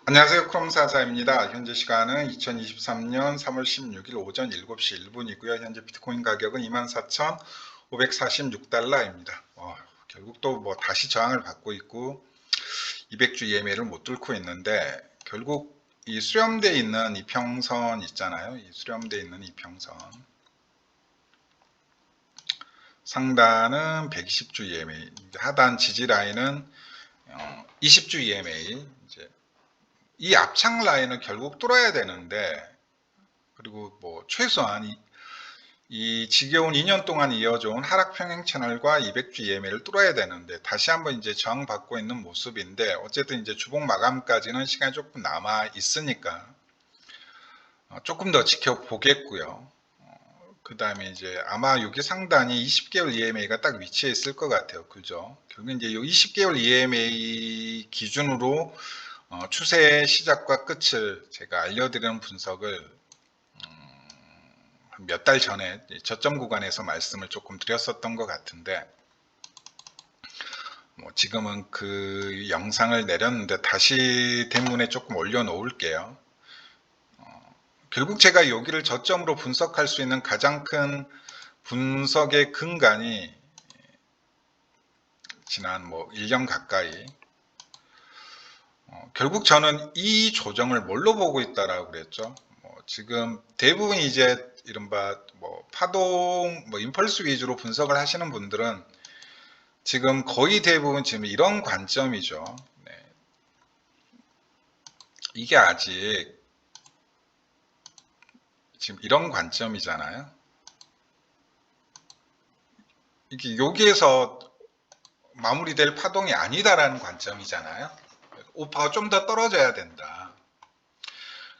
안녕하세요. 크롬사사입니다. 현재 시간은 2023년 3월 16일 오전 7시 1분이고요. 현재 비트코인 가격은 24,546달러입니다. 결국 또 다시 저항을 받고 있고 200주 EMA를 못 뚫고 있는데, 결국 이 수렴되어 있는 이평선 있잖아요. 이 수렴되어 있는 이평선 상단은 120주 EMA, 하단 지지 라인은 20주 EMA. 이 앞창 라인을 결국 뚫어야 되는데, 그리고 최소한 이 지겨운 2년 동안 이어져온 하락 평행 채널과 200주 EMA를 뚫어야 되는데, 다시 한번 이제 저항받고 있는 모습인데, 어쨌든 이제 주봉 마감까지는 시간이 조금 남아 있으니까 조금 더 지켜보겠고요. 그 다음에 이제 아마 여기 상단이 20개월 EMA가 딱 위치해 있을 것 같아요. 그죠? 결국 이제 이 20개월 EMA 기준으로 추세의 시작과 끝을 제가 알려드리는 분석을 몇 달 전에 저점 구간에서 말씀을 조금 드렸었던 것 같은데, 지금은 그 영상을 내렸는데 다시 대문에 조금 올려놓을게요. 결국 제가 여기를 저점으로 분석할 수 있는 가장 큰 분석의 근간이 지난 1년 가까이, 결국 저는 이 조정을 뭘로 보고 있다라고 그랬죠. 지금 대부분 이제 이른바 파동, 임펄스 위주로 분석을 하시는 분들은 지금 거의 대부분 지금 이런 관점이죠. 네. 이게 아직 지금 이런 관점이잖아요. 이게 여기에서 마무리될 파동이 아니다라는 관점이잖아요. 오파가 좀 더 떨어져야 된다.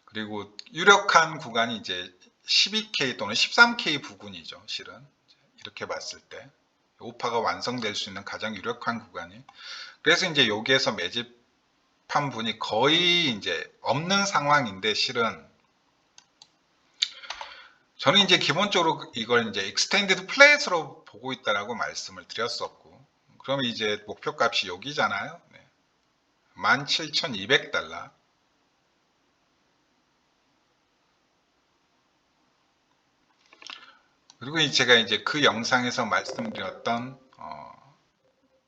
그리고 유력한 구간이 이제 12K 또는 13K 부근이죠. 실은 이렇게 봤을 때 오파가 완성될 수 있는 가장 유력한 구간이. 그래서 이제 여기에서 매집한 분이 거의 이제 없는 상황인데, 실은 저는 이제 기본적으로 이걸 이제 익스텐디드 플랫으로 보고 있다라고 말씀을 드렸었고, 그러면 이제 목표값이 여기잖아요. 네. 17,200달러. 그리고 제가 이제 그 영상에서 말씀드렸던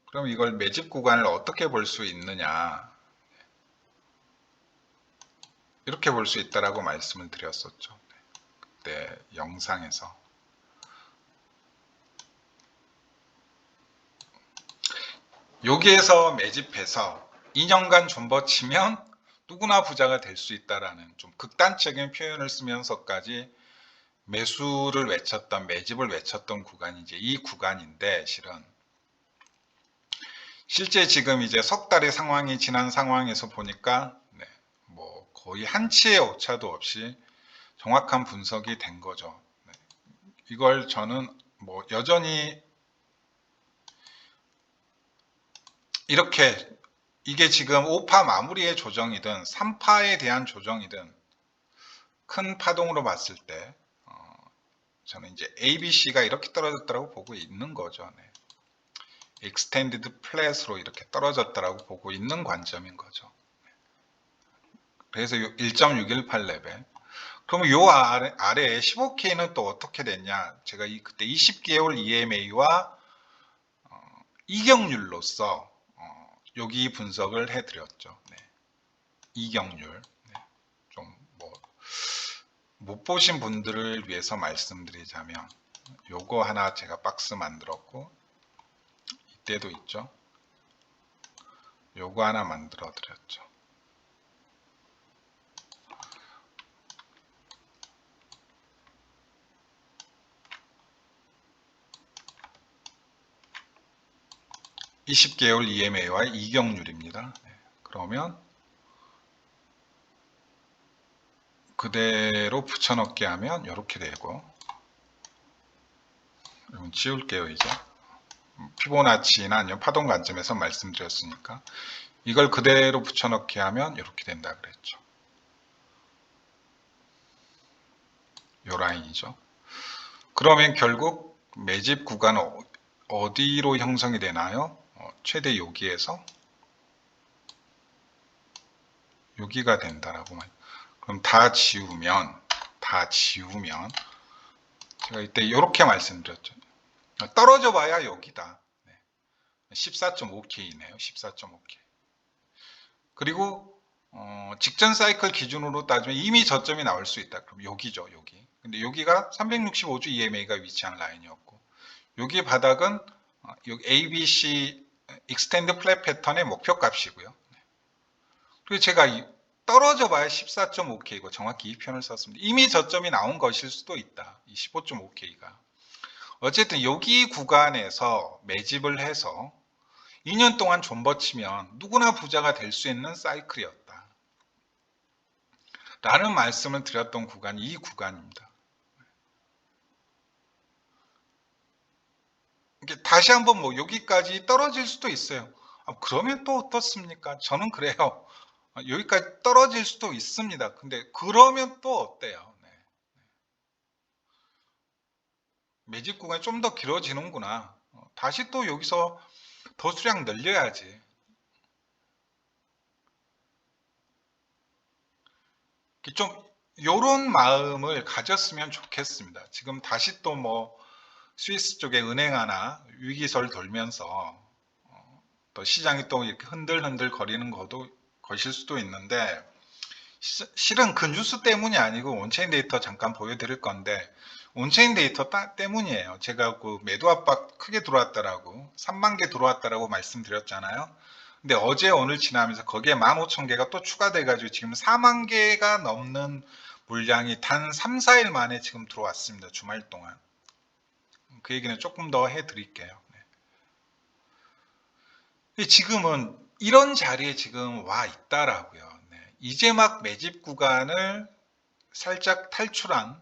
그럼 이걸 매집 구간을 어떻게 볼 수 있느냐, 이렇게 볼 수 있다라고 말씀을 드렸었죠. 그때 영상에서. 여기에서 매집해서 2년간 존버치면 누구나 부자가 될 수 있다라는 좀 극단적인 표현을 쓰면서까지 매수를 외쳤던, 매집을 외쳤던 구간이 이제 이 구간인데, 실제 지금 이제 석 달의 상황이 지난 상황에서 보니까 거의 한치의 오차도 없이 정확한 분석이 된 거죠. 이걸 저는 여전히 이렇게, 이게 지금 5파 마무리의 조정이든 3파에 대한 조정이든 큰 파동으로 봤을 때 저는 이제 ABC가 이렇게 떨어졌다고 보고 있는 거죠. 네. 익스텐디드 플랫으로 이렇게 떨어졌다고 보고 있는 관점인 거죠. 그래서 1.618 레벨. 그러면 요 아래에 15K는 또 어떻게 됐냐? 제가 그때 20개월 EMA와 이격률로서 여기 분석을 해드렸죠. 네. 이격률. 네. 좀 못 보신 분들을 위해서 말씀드리자면, 요거 하나 제가 박스 만들었고, 이때도 있죠. 요거 하나 만들어 드렸죠. (20개월) EMA와 이격률입니다. 네. 그러면 그대로 붙여넣기 하면 이렇게 되고, 이건 지울게요. 이제 피보나치나 아니면 파동 관점에서 말씀드렸으니까 이걸 그대로 붙여넣기 하면 이렇게 된다 그랬죠. 요 라인이죠. 그러면 결국 매집 구간은 어디로 형성이 되나요? 최대 여기에서 여기가 된다라고. 그럼 다 지우면 제가 이때 이렇게 말씀드렸죠. 떨어져 봐야 여기다. 14.5K네요. 14.5K. 그리고 직전 사이클 기준으로 따지면 이미 저점이 나올 수 있다. 그럼 여기죠, 여기. 근데 여기가 365주 EMA가 위치한 라인이었고, 여기 바닥은 여기 ABC 익스텐드 플랫 패턴의 목표 값이고요. 그리고 제가 떨어져 봐야 14.5K고 정확히 이 표현을 썼습니다. 이미 저점이 나온 것일 수도 있다. 이 15.5K가. 어쨌든 여기 구간에서 매집을 해서 2년 동안 존버치면 누구나 부자가 될 수 있는 사이클이었다. 라는 말씀을 드렸던 구간이 이 구간입니다. 다시 한번 뭐 여기까지 떨어질 수도 있어요. 그러면 또 어떻습니까? 저는 그래요. 여기까지 떨어질 수도 있습니다. 근데 그러면 또 어때요? 네. 매집 구간이 좀 더 길어지는구나. 다시 또 여기서 더 수량 늘려야지. 좀 요런 마음을 가졌으면 좋겠습니다. 지금 다시 또 뭐 스위스 쪽에 은행 하나 위기설 돌면서 또 시장이 또 이렇게 흔들흔들 거리는 것일 수도 있는데, 실은 그 뉴스 때문이 아니고 온체인 데이터 잠깐 보여드릴 건데, 온체인 데이터 때문이에요. 제가 그 매도 압박 크게 들어왔다라고 3만 개 들어왔다라고 말씀드렸잖아요. 근데 어제 오늘 지나면서 거기에 15,000개가 또 추가돼 가지고 지금 4만 개가 넘는 물량이 단 3, 4일 만에 지금 들어왔습니다. 주말 동안. 그 얘기는 조금 더 해드릴게요. 네. 지금은 이런 자리에 지금 와 있다라고요. 네. 이제 막 매집 구간을 살짝 탈출한,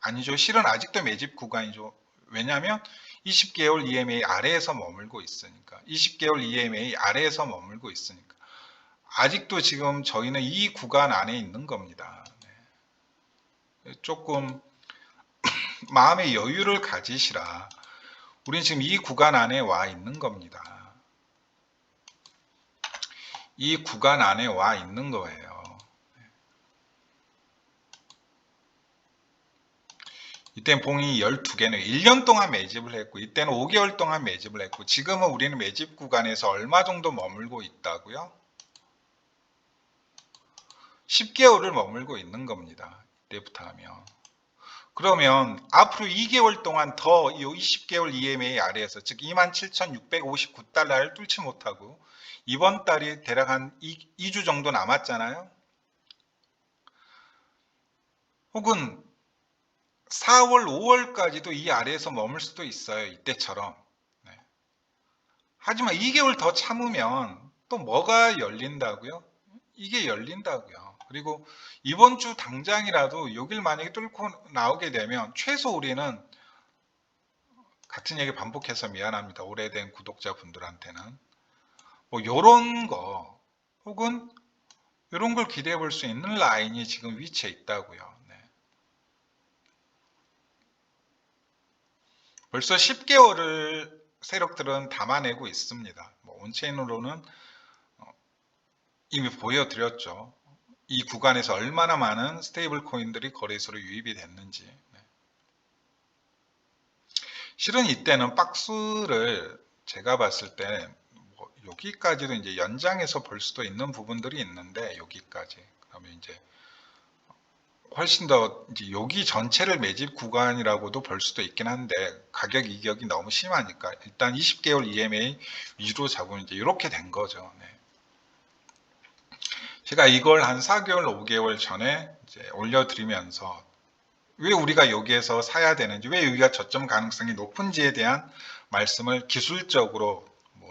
아니죠. 실은 아직도 매집 구간이죠. 왜냐하면 20개월 EMA 아래에서 머물고 있으니까. 20개월 EMA 아래에서 머물고 있으니까. 아직도 지금 저희는 이 구간 안에 있는 겁니다. 네. 조금 마음의 여유를 가지시라. 우리는 지금 이 구간 안에 와 있는 겁니다. 이 구간 안에 와 있는 거예요. 이때는 봉이 12개는 1년 동안 매집을 했고, 이때는 5개월 동안 매집을 했고, 지금은 우리는 매집 구간에서 얼마 정도 머물고 있다고요? 10개월을 머물고 있는 겁니다. 이때부터 하면. 그러면 앞으로 2개월 동안 더 이 20개월 EMA 아래에서, 즉 27,659달러를 뚫지 못하고 이번 달이 대략 한 2주 정도 남았잖아요. 혹은 4월, 5월까지도 이 아래에서 머물 수도 있어요. 이때처럼. 네. 하지만 2개월 더 참으면 또 뭐가 열린다고요? 이게 열린다고요. 그리고 이번 주 당장이라도 여길 만약에 뚫고 나오게 되면 최소 우리는, 같은 얘기 반복해서 미안합니다. 오래된 구독자분들한테는. 뭐 요런 거 혹은 이런 걸 기대해 볼 수 있는 라인이 지금 위치해 있다고요. 네. 벌써 10개월을 세력들은 담아내고 있습니다. 뭐 온체인으로는 이미 보여드렸죠. 이 구간에서 얼마나 많은 스테이블 코인들이 거래소로 유입이 됐는지. 네. 실은 이때는 박스를 제가 봤을 때 여기까지도 이제 연장해서 볼 수도 있는 부분들이 있는데, 여기까지. 그러면 이제 훨씬 더 이제 여기 전체를 매집 구간이라고도 볼 수도 있긴 한데, 가격 이격이 너무 심하니까 일단 20개월 EMA 위로 잡으면 이제 이렇게 된 거죠. 네. 제가 이걸 한 4개월, 5개월 전에 이제 올려드리면서 왜 우리가 여기에서 사야 되는지, 왜 여기가 저점 가능성이 높은지에 대한 말씀을 기술적으로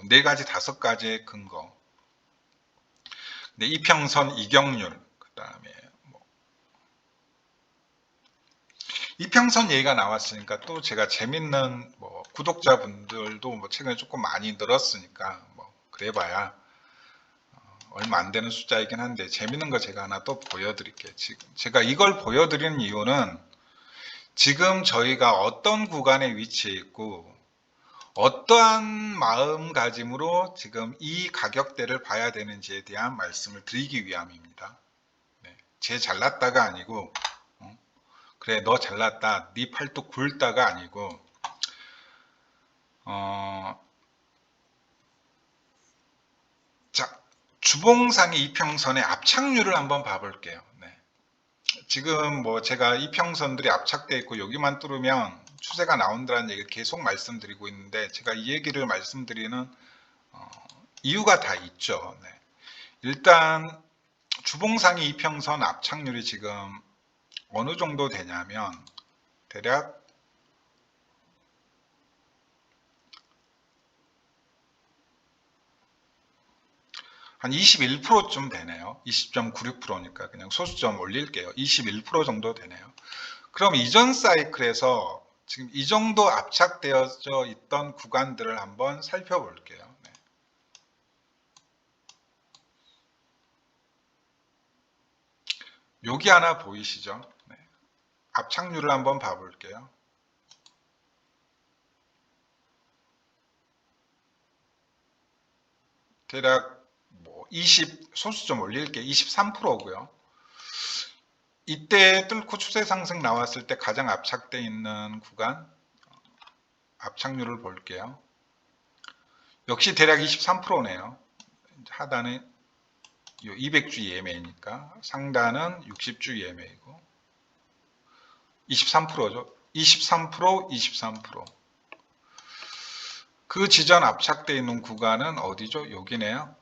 4가지, 5가지의 근거. 근데 이평선 이격률, 그 다음에 이평선 얘기가 나왔으니까 또 제가 재밌는 구독자분들도 최근에 조금 많이 늘었으니까 그래봐야 얼마 안 되는 숫자이긴 한데 재밌는 거 제가 하나 또 보여드릴게요. 지금 제가 이걸 보여드리는 이유는 지금 저희가 어떤 구간에 위치해 있고 어떠한 마음가짐으로 지금 이 가격대를 봐야 되는지에 대한 말씀을 드리기 위함입니다. 네, 쟤 잘났다가 아니고 그래 너 잘났다 네 팔뚝 굵다가 아니고 자, 주봉상의 이평선의 압착률을 한번 봐볼게요. 네. 지금 뭐 제가 이평선들이 압착되어 있고 여기만 뚫으면 추세가 나온다는 얘기를 계속 말씀드리고 있는데 제가 이 얘기를 말씀드리는 이유가 다 있죠. 네. 일단 주봉상의 이평선 압착률이 지금 어느 정도 되냐면 대략 한 21%쯤 되네요. 20.96%니까 그냥 소수점 올릴게요. 21% 정도 되네요. 그럼 이전 사이클에서 지금 이 정도 압착되어져 있던 구간들을 한번 살펴볼게요. 네. 여기 하나 보이시죠? 네. 압착률을 한번 봐볼게요. 대략 뭐 20, 소수점 올릴게 23%고요. 이때 뚫고 추세 상승 나왔을 때 가장 압착되어 있는 구간 압착률을 볼게요. 역시 대략 23%네요. 하단은 200주 EMA니까 상단은 60주 EMA고 23%죠. 23%, 23%. 그 지전 압착되어 있는 구간은 어디죠? 여기네요.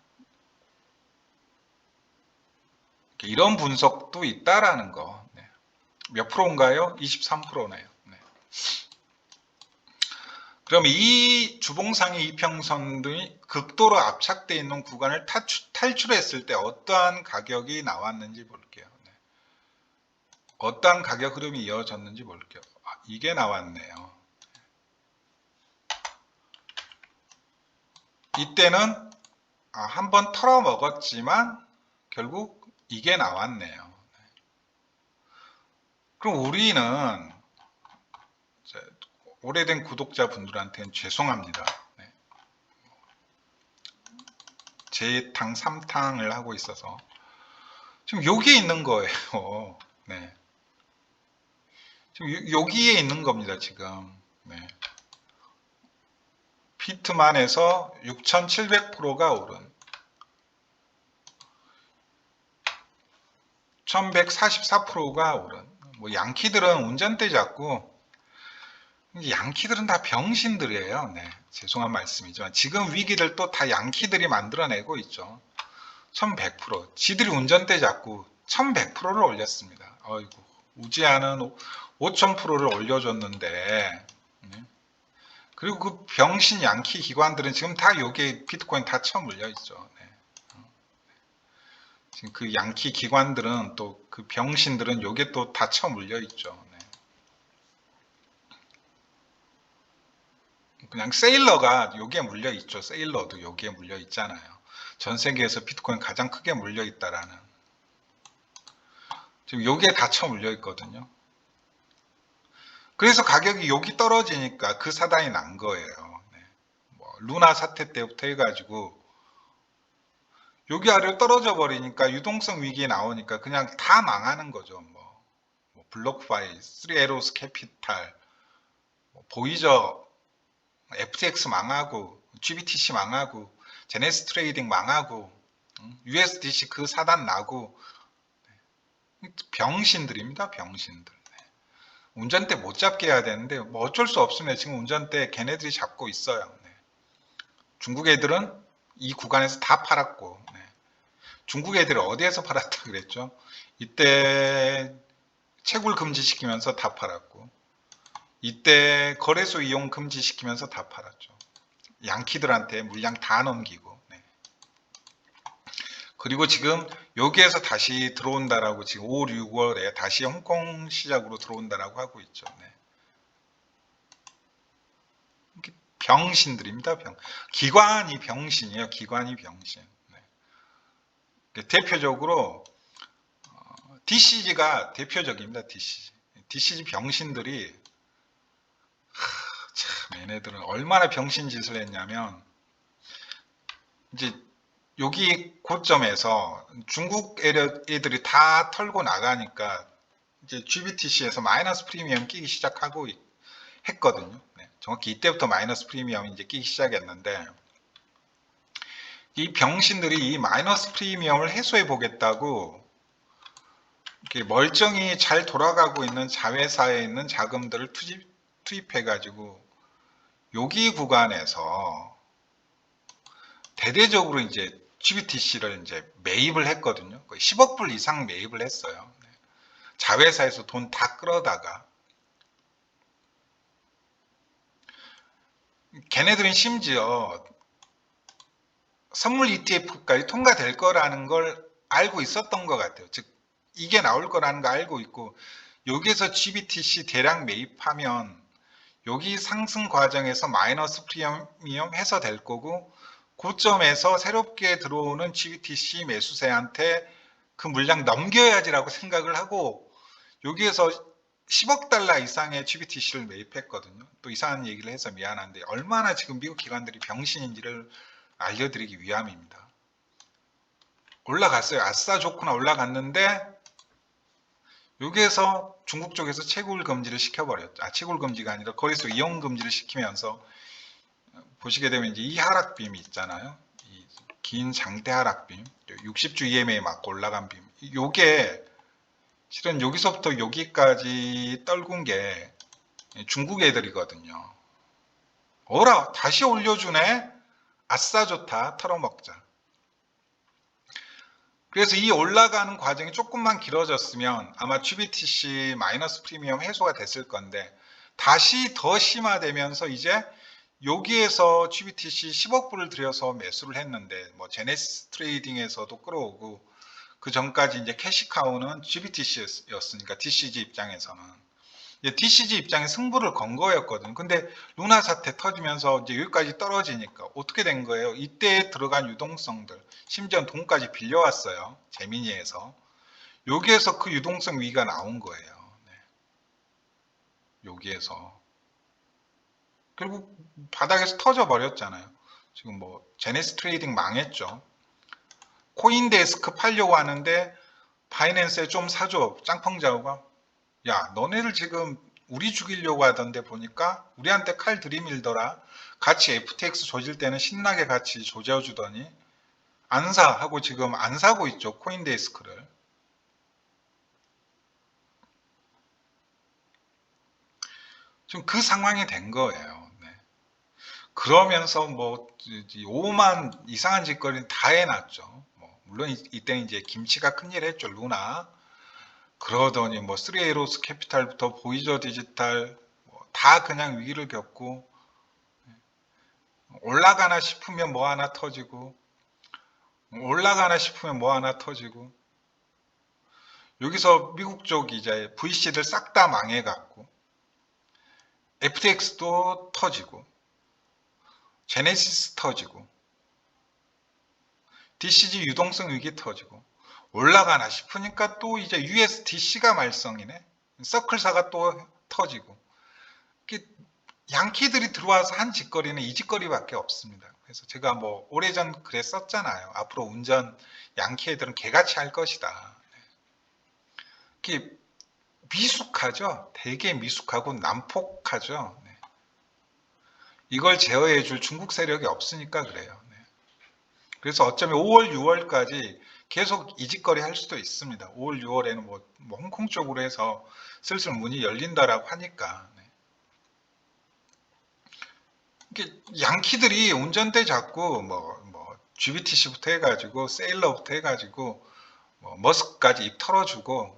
이런 분석도 있다라는 거. 네. 몇 프로인가요? 23%네요. 네. 그럼 이 주봉상의 이평선들이 극도로 압착되어 있는 구간을 탈출했을 때 어떠한 가격이 나왔는지 볼게요. 네. 어떠한 가격 흐름이 이어졌는지 볼게요. 이게 나왔네요. 이때는 한번 털어먹었지만 결국 이게 나왔네요. 그럼 우리는 오래된 구독자분들한테는 죄송합니다. 네. 제2탕, 3탕을 하고 있어서 지금 여기에 있는 거예요. 네. 지금 여기에 있는 겁니다. 지금. 네. 피트만에서 6,700%가 오른 1,144%가 오른 뭐 양키들은 운전대 잡고 양키들은 다 병신들이에요. 네, 죄송한 말씀이지만 지금 위기를 또 다 양키들이 만들어내고 있죠. 1100% 지들이 운전대 잡고 1100%를 올렸습니다. 어이구 우지아는 5000%를 올려줬는데 그리고 그 병신 양키 기관들은 지금 다 여기에 비트코인 다 쳐물려 있죠. 네. 지금 그 양키 기관들은 또 그 병신들은 여기에 또 다 쳐물려 있죠. 네. 그냥 세일러가 여기에 물려 있죠. 세일러도 여기에 물려 있잖아요. 전 세계에서 비트코인 가장 크게 물려 있다라는. 지금 여기에 다 쳐물려 있거든요. 그래서 가격이 여기 떨어지니까 그 사단이 난 거예요. 네. 뭐 루나 사태 때부터 해가지고 여기 아래로 떨어져 버리니까 유동성 위기에 나오니까 그냥 다 망하는 거죠. 뭐 블록파이, 3에로스 캐피탈, 보이저, FTX 망하고, GBTC 망하고, 제네스 트레이딩 망하고, USDC 그 사단 나고 병신들입니다. 병신들. 운전대 못 잡게 해야 되는데 뭐 어쩔 수 없습니다. 지금 운전대 걔네들이 잡고 있어요. 네. 중국 애들은 이 구간에서 다 팔았고 네. 중국 애들이 어디에서 팔았다 그랬죠? 이때 채굴 금지시키면서 다 팔았고 이때 거래소 이용 금지시키면서 다 팔았죠. 양키들한테 물량 다 넘기고 네. 그리고 지금 여기에서 다시 들어온다라고 지금 5, 6월에 다시 홍콩 시작으로 들어온다라고 하고 있죠. 네. 병신들입니다. 기관이 병신이에요. 기관이 병신. 네. 대표적으로 DCG가 대표적입니다. DCG 병신들이 참 얘네들은 얼마나 병신 짓을 했냐면, 이제 여기 고점에서 중국 애들이 다 털고 나가니까 이제 GBTC에서 마이너스 프리미엄 끼기 시작하고 했거든요. 네, 정확히 이때부터 마이너스 프리미엄이 이제 끼기 시작했는데, 이 병신들이 이 마이너스 프리미엄을 해소해 보겠다고 이렇게 멀쩡히 잘 돌아가고 있는 자회사에 있는 자금들을 투입해 가지고 여기 구간에서 대대적으로 이제 GBTC를 이제 매입을 했거든요. 거의 10억 불 이상 매입을 했어요. 자회사에서 돈 다 끌어다가. 걔네들은 심지어 선물 ETF까지 통과될 거라는 걸 알고 있었던 것 같아요. 즉 이게 나올 거라는 거 알고 있고, 여기에서 GBTC 대량 매입하면 여기 상승 과정에서 마이너스 프리미엄 해소될 거고, 고점에서 새롭게 들어오는 GBTC 매수세한테 그 물량 넘겨야지라고 생각을 하고 여기에서 10억 달러 이상의 GBTC를 매입했거든요. 또 이상한 얘기를 해서 미안한데 얼마나 지금 미국 기관들이 병신인지를 알려드리기 위함입니다. 올라갔어요. 아싸 좋구나 올라갔는데 여기에서 중국 쪽에서 채굴 금지를 시켜버렸죠. 채굴 금지가 아니라 거래소 이용 금지를 시키면서 보시게 되면 이제 이 하락빔이 있잖아요. 이 긴 장대 하락빔, 60주 EMA 맞고 올라간 빔. 요게 실은 여기서부터 여기까지 떨군 게 중국 애들이거든요. 어라 다시 올려주네. 아싸 좋다. 털어먹자. 그래서 이 올라가는 과정이 조금만 길어졌으면 아마 GBTC 마이너스 프리미엄 해소가 됐을 건데 다시 더 심화되면서 이제 여기에서 GBTC 10억 불을 들여서 매수를 했는데 뭐 제네시스 트레이딩에서도 끌어오고 그 전까지 이제 캐시카우는 GBTC였으니까 DCG 입장에서는 DCG 입장에 승부를 건 거였거든. 근데 루나 사태 터지면서 이제 여기까지 떨어지니까 어떻게 된 거예요? 이때 들어간 유동성들 심지어 돈까지 빌려왔어요. 제미니에서 여기에서 그 유동성 위기가 나온 거예요. 네. 여기에서 결국 바닥에서 터져 버렸잖아요. 지금 뭐 제네시스 트레이딩 망했죠. 코인데스크 팔려고 하는데 바이낸스에 좀 사줘. 짱펑자우가 야 너네들 지금 우리 죽이려고 하던데 보니까 우리한테 칼 들이밀더라. 같이 FTX 조질 때는 신나게 같이 조져주더니 안 사 하고 지금 안 사고 있죠. 코인데스크를. 지금 그 상황이 된 거예요. 네. 그러면서 뭐 오만 이상한 짓거리는 다 해놨죠. 뭐 물론 이때는 이제 김치가 큰일 했죠. 루나. 그러더니 뭐 3에이로스 캐피탈부터 보이저 디지털 다 그냥 위기를 겪고 올라가나 싶으면 뭐 하나 터지고 올라가나 싶으면 뭐 하나 터지고 여기서 미국 쪽 이제 VC들 싹 다 망해갖고 FTX도 터지고 제네시스 터지고 DCG 유동성 위기 터지고 올라가나 싶으니까 또 이제 USDC가 말썽이네. 서클사가 또 터지고 양키들이 들어와서 한 짓거리는 이 짓거리밖에 없습니다. 그래서 제가 뭐 오래전 글에 썼잖아요. 앞으로 운전 양키 애들은 개같이 할 것이다. 미숙하죠. 되게 미숙하고 난폭하죠. 네. 이걸 제어해줄 중국 세력이 없으니까 그래요. 네. 그래서 어쩌면 5월, 6월까지 계속 이 짓거리 할 수도 있습니다. 5월, 6월에는 뭐 홍콩 쪽으로 해서 슬슬 문이 열린다라고 하니까. 양키들이 운전대 잡고 뭐 GBTC부터 해가지고 세일러부터 해가지고 뭐 머스크까지 입 털어주고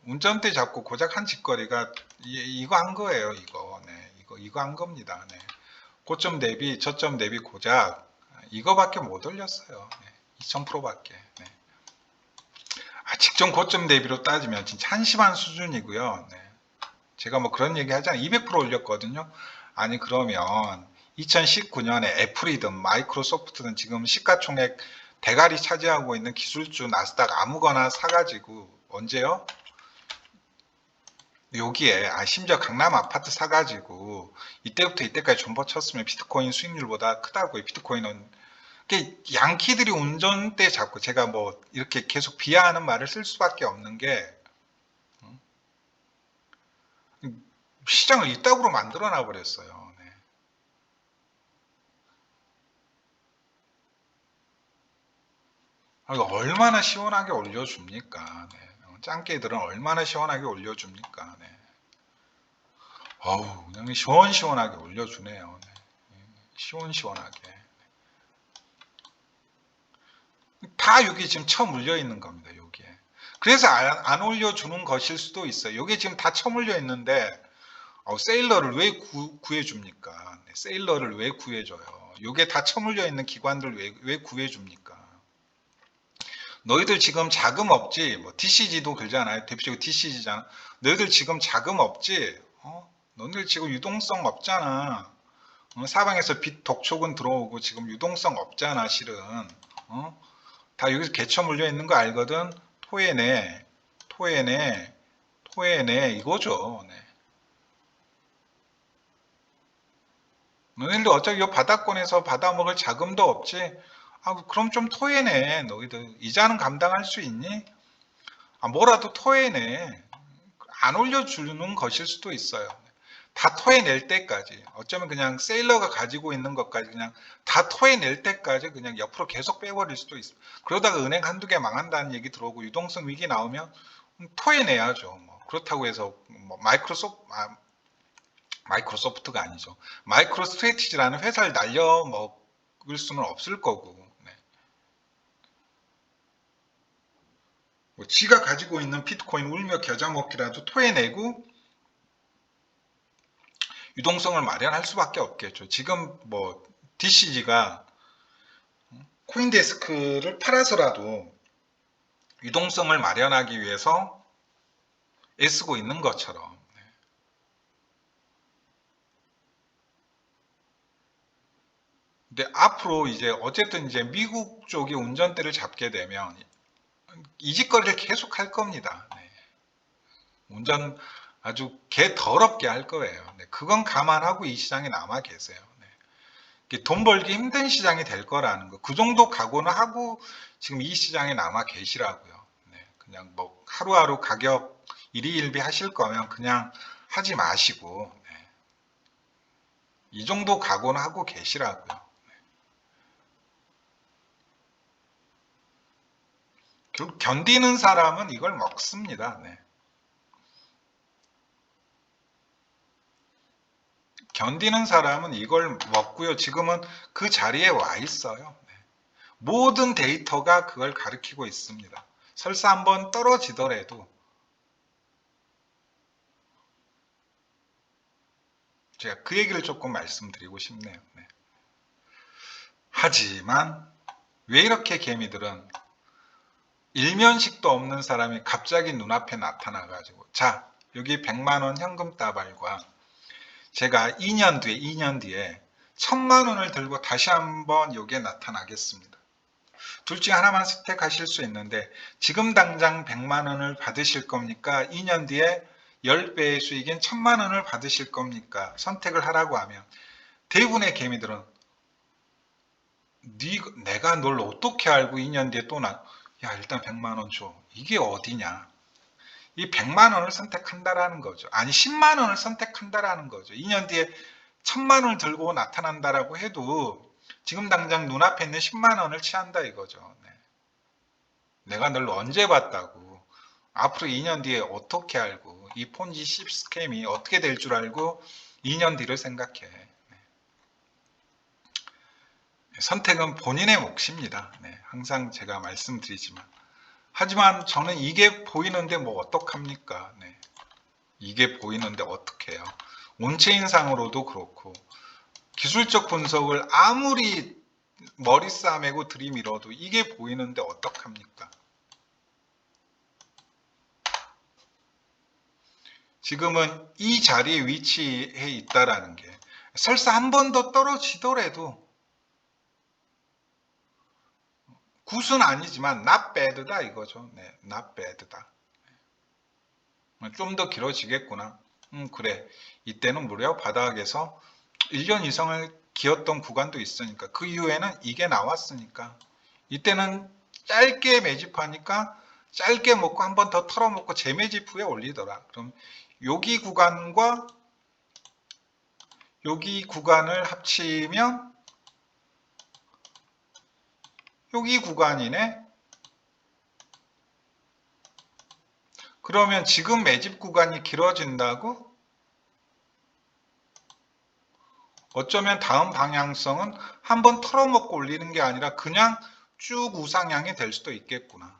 운전대 잡고 고작 한 짓거리가 이거 한 거예요. 이거 네, 이거 한 겁니다. 네. 고점 대비 저점 대비 고작 이거밖에 못 올렸어요. 네. 2000%밖에. 네. 직전 고점 대비로 따지면 진짜 한심한 수준이고요. 네. 제가 뭐 그런 얘기 하잖아요. 200% 올렸거든요. 아니 그러면 2019년에 애플이든 마이크로소프트든 지금 시가총액 대가리 차지하고 있는 기술주 나스닥 아무거나 사가지고 언제요? 여기에 심지어 강남 아파트 사가지고 이때부터 이때까지 존버 쳤으면 비트코인 수익률보다 크다고요. 비트코인은 양키들이 운전대 잡고, 제가 뭐 이렇게 계속 비하하는 말을 쓸 수밖에 없는 게 시장을 이따구로 만들어 놔 버렸어요. 네. 얼마나 시원하게 올려줍니까? 네. 짱깨들은 얼마나 시원하게 올려줍니까? 네. 어우, 그냥 시원시원하게 올려주네요. 네. 시원시원하게. 다 여기 지금 쳐물려 있는 겁니다. 여기에. 그래서 안 올려주는 것일 수도 있어요. 여기 지금 다 쳐물려 있는데 세일러를 왜 구해줍니까? 네, 세일러를 왜 구해줘요? 요게 다 쳐물려 있는 기관들 왜 구해줍니까? 너희들 지금 자금 없지? 뭐 DCG도 그러잖아요. 대표적으로 DCG잖아. 너희들 지금 자금 없지? 너희들 지금 유동성 없잖아. 사방에서 빚 독촉은 들어오고 지금 유동성 없잖아, 실은. 다 여기서 개쳐 물려 있는 거 알거든? 토해내, 토해내, 토해내, 이거죠. 네. 너희들 어차피 이 바닥권에서 받아먹을 자금도 없지? 그럼 좀 토해내. 너희들 이자는 감당할 수 있니? 뭐라도 토해내. 안 올려주는 것일 수도 있어요. 다 토해낼 때까지, 어쩌면 그냥 세일러가 가지고 있는 것까지 그냥 다 토해낼 때까지 그냥 옆으로 계속 빼버릴 수도 있어요. 그러다가 은행 한두 개 망한다는 얘기 들어오고 유동성 위기 나오면 토해내야죠. 뭐 그렇다고 해서 뭐 마이크로소프트가 아니죠. 마이크로스트레티지라는 회사를 날려 먹을 수는 없을 거고, 네. 뭐 지가 가지고 있는 비트코인 울며 겨자 먹기라도 토해내고 유동성을 마련할 수밖에 없겠죠. 지금 뭐 DCG가 코인데스크를 팔아서라도 유동성을 마련하기 위해서 애쓰고 있는 것처럼. 근데 앞으로 이제 어쨌든 이제 미국 쪽이 운전대를 잡게 되면 이 짓거리를 계속 할 겁니다. 네. 운전 아주 개 더럽게 할 거예요. 네. 그건 감안하고 이 시장에 남아 계세요. 네. 돈 벌기 힘든 시장이 될 거라는 거. 그 정도 각오는 하고 지금 이 시장에 남아 계시라고요. 네. 그냥 뭐 하루하루 가격 일희일비 하실 거면 그냥 하지 마시고, 네. 이 정도 각오는 하고 계시라고요. 결국 견디는 사람은 이걸 먹습니다. 네. 견디는 사람은 이걸 먹고요. 지금은 그 자리에 와 있어요. 네. 모든 데이터가 그걸 가리키고 있습니다. 설사 한번 떨어지더라도 제가 그 얘기를 조금 말씀드리고 싶네요. 네. 하지만 왜 이렇게 개미들은 일면식도 없는 사람이 갑자기 눈앞에 나타나가지고, 자, 여기 100만원 현금 따발과 제가 2년 뒤에 1000만원을 들고 다시 한번 여기에 나타나겠습니다. 둘 중에 하나만 선택하실 수 있는데 지금 당장 100만원을 받으실 겁니까? 2년 뒤에 10배의 수익인 1000만원을 받으실 겁니까? 선택을 하라고 하면 대부분의 개미들은 내가 널 어떻게 알고 2년 뒤에 또 야, 일단 100만원 줘. 이게 어디냐? 이 100만원을 선택한다라는 거죠. 아니 10만원을 선택한다라는 거죠. 2년 뒤에 1000만원을 들고 나타난다라고 해도 지금 당장 눈앞에 있는 10만원을 취한다 이거죠. 네. 내가 널 언제 봤다고, 앞으로 2년 뒤에 어떻게 알고, 이 폰지 스캠이 어떻게 될 줄 알고 2년 뒤를 생각해. 네. 선택은 본인의 몫입니다. 네. 항상 제가 말씀드리지만, 하지만 저는 이게 보이는데 뭐 어떡합니까? 네. 이게 보이는데 어떡해요? 온체인상으로도 그렇고 기술적 분석을 아무리 머리 싸매고 들이밀어도 이게 보이는데 어떡합니까? 지금은 이 자리에 위치해 있다라는 게, 설사 한 번 더 떨어지더라도 굿은 아니지만 not bad다 이거죠. 네, not bad다. 좀 더 길어지겠구나. 그래. 이때는 무려 바닥에서 1년 이상을 기었던 구간도 있으니까 그 이후에는 이게 나왔으니까 이때는 짧게 매집하니까 짧게 먹고 한 번 더 털어먹고 재매집 후에 올리더라. 그럼 여기 구간과 여기 구간을 합치면 여기 구간이네. 그러면 지금 매집 구간이 길어진다고? 어쩌면 다음 방향성은 한번 털어먹고 올리는 게 아니라 그냥 쭉 우상향이 될 수도 있겠구나.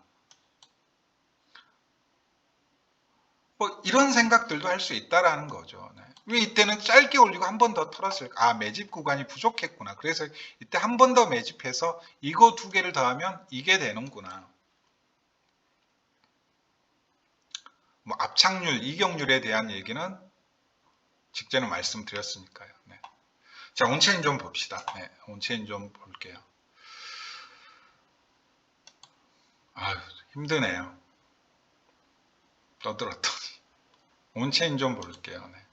뭐 이런 생각들도 할 수 있다라는 거죠. 네. 왜 이때는 짧게 올리고 한 번 더 털었을까? 아, 매집 구간이 부족했구나. 그래서 이때 한 번 더 매집해서 이거 두 개를 더하면 이게 되는구나. 뭐 압착률, 이격률에 대한 얘기는 직전에 말씀드렸으니까요. 네. 자, 온체인 좀 봅시다. 네, 온체인 좀 볼게요. 아유, 힘드네요. 떠들었더니. 온체인 좀 볼게요. 네.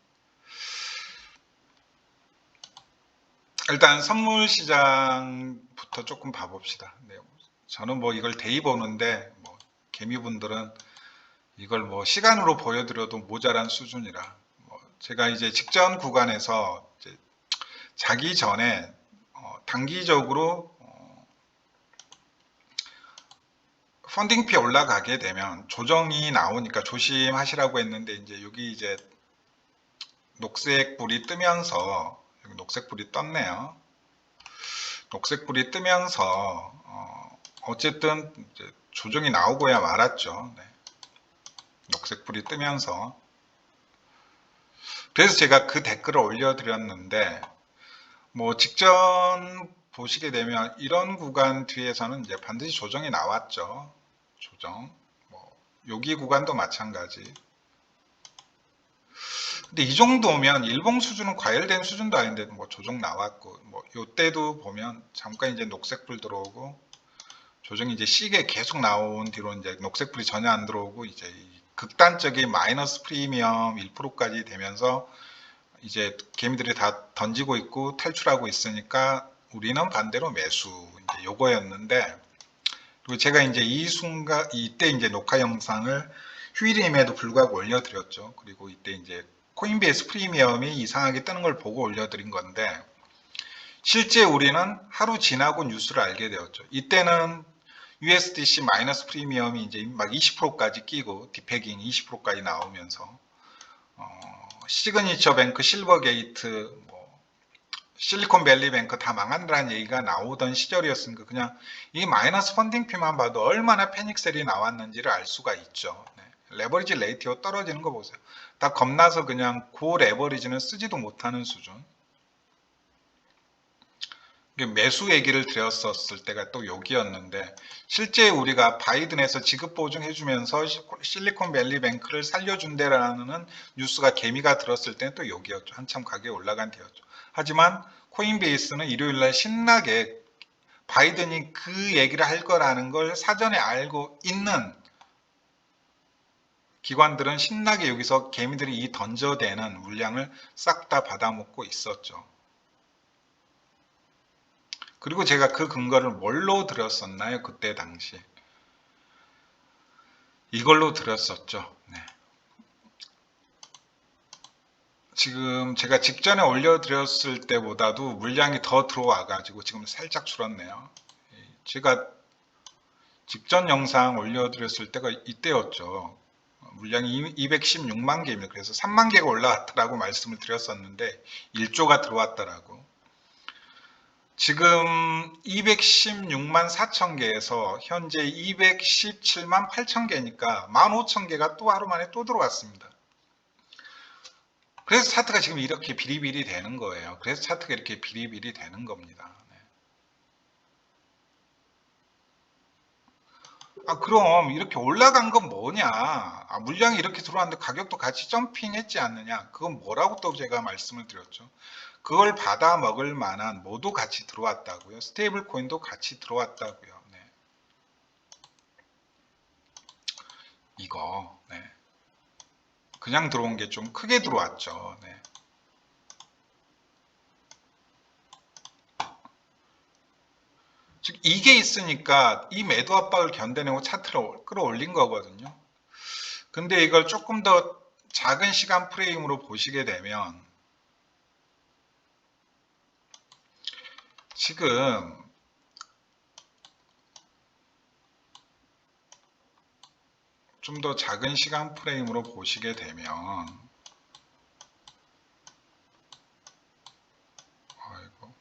일단 선물 시장부터 조금 봐봅시다. 네, 저는 뭐 이걸 데이 보는데 뭐 개미분들은 이걸 뭐 시간으로 보여드려도 모자란 수준이라 뭐 제가 이제 직전 구간에서 이제 자기 전에 단기적으로 펀딩피 올라가게 되면 조정이 나오니까 조심하시라고 했는데 이제 여기 이제 녹색불이 뜨면서 여기 녹색불이 떴네요. 녹색불이 뜨면서 어쨌든 이제 조정이 나오고야 말았죠. 네. 녹색불이 뜨면서 그래서 제가 그 댓글을 올려드렸는데 뭐 직전 보시게 되면 이런 구간 뒤에서는 이제 반드시 조정이 나왔죠. 조정. 뭐 여기 구간도 마찬가지. 근데 이 정도면 일봉 수준은 과열된 수준도 아닌데 뭐 조정 나왔고 뭐 요때도 보면 잠깐 이제 녹색불 들어오고 조정이 이제 시계 계속 나온 뒤로 이제 녹색불이 전혀 안 들어오고 이제 극단적인 마이너스 프리미엄 1%까지 되면서 이제 개미들이 다 던지고 있고 탈출하고 있으니까 우리는 반대로 매수 이제 요거였는데 그리고 제가 이제 이 순간 이때 이제 녹화 영상을 휴일임에도 불구하고 올려드렸죠. 그리고 이때 이제 코인베이스 프리미엄이 이상하게 뜨는 걸 보고 올려드린 건데 실제 우리는 하루 지나고 뉴스를 알게 되었죠. 이때는 USDC 마이너스 프리미엄이 이제 막 20%까지 끼고 디패깅 20%까지 나오면서 시그니처 뱅크, 실버게이트, 뭐 실리콘밸리 뱅크 다 망한다는 얘기가 나오던 시절이었으니까 그냥 이 마이너스 펀딩피만 봐도 얼마나 패닉셀이 나왔는지를 알 수가 있죠. 네. 레버리지 레이티오 떨어지는 거 보세요. 다 겁나서 그냥 고 레버리지는 쓰지도 못하는 수준. 매수 얘기를 드렸었을 때가 또 여기였는데 실제 우리가 바이든에서 지급 보증해주면서 실리콘밸리 뱅크를 살려준대라는 뉴스가 개미가 들었을 때는 또 여기였죠. 한참 가격이 올라간 뒤였죠. 하지만 코인베이스는 일요일날 신나게 바이든이 그 얘기를 할 거라는 걸 사전에 알고 있는 기관들은 신나게 여기서 개미들이 이 던져대는 물량을 싹 다 받아먹고 있었죠. 그리고 제가 그 근거를 뭘로 들었었나요? 그때 당시 이걸로 들었었죠. 네. 지금 제가 직전에 올려드렸을 때보다도 물량이 더 들어와 가지고 지금 살짝 줄었네요. 제가 직전 영상 올려드렸을 때가 이때였죠. 물량이 216만 개입니다. 그래서 3만 개가 올라왔다라고 말씀을 드렸었는데 1조가 들어왔다라고. 지금 216만 4천 개에서 현재 217만 8천 개니까 15,000개가 또 하루 만에 또 들어왔습니다. 그래서 차트가 지금 이렇게 비리비리 되는 거예요. 그래서 차트가 이렇게 비리비리 되는 겁니다. 네. 그럼 이렇게 올라간 건 뭐냐? 물량이 이렇게 들어왔는데 가격도 같이 점핑했지 않느냐? 그건 뭐라고 또 제가 말씀을 드렸죠. 그걸 받아 먹을 만한 뭐도 같이 들어왔다고요. 스테이블 코인도 같이 들어왔다고요. 네. 이거 네. 그냥 들어온 게 좀 크게 들어왔죠. 네. 즉 이게 있으니까 이 매도 압박을 견뎌내고 차트를 끌어올린 거거든요. 근데 이걸 조금 더 작은 시간 프레임으로 보시게 되면 지금 좀 더 작은 시간 프레임으로 보시게 되면 아이고.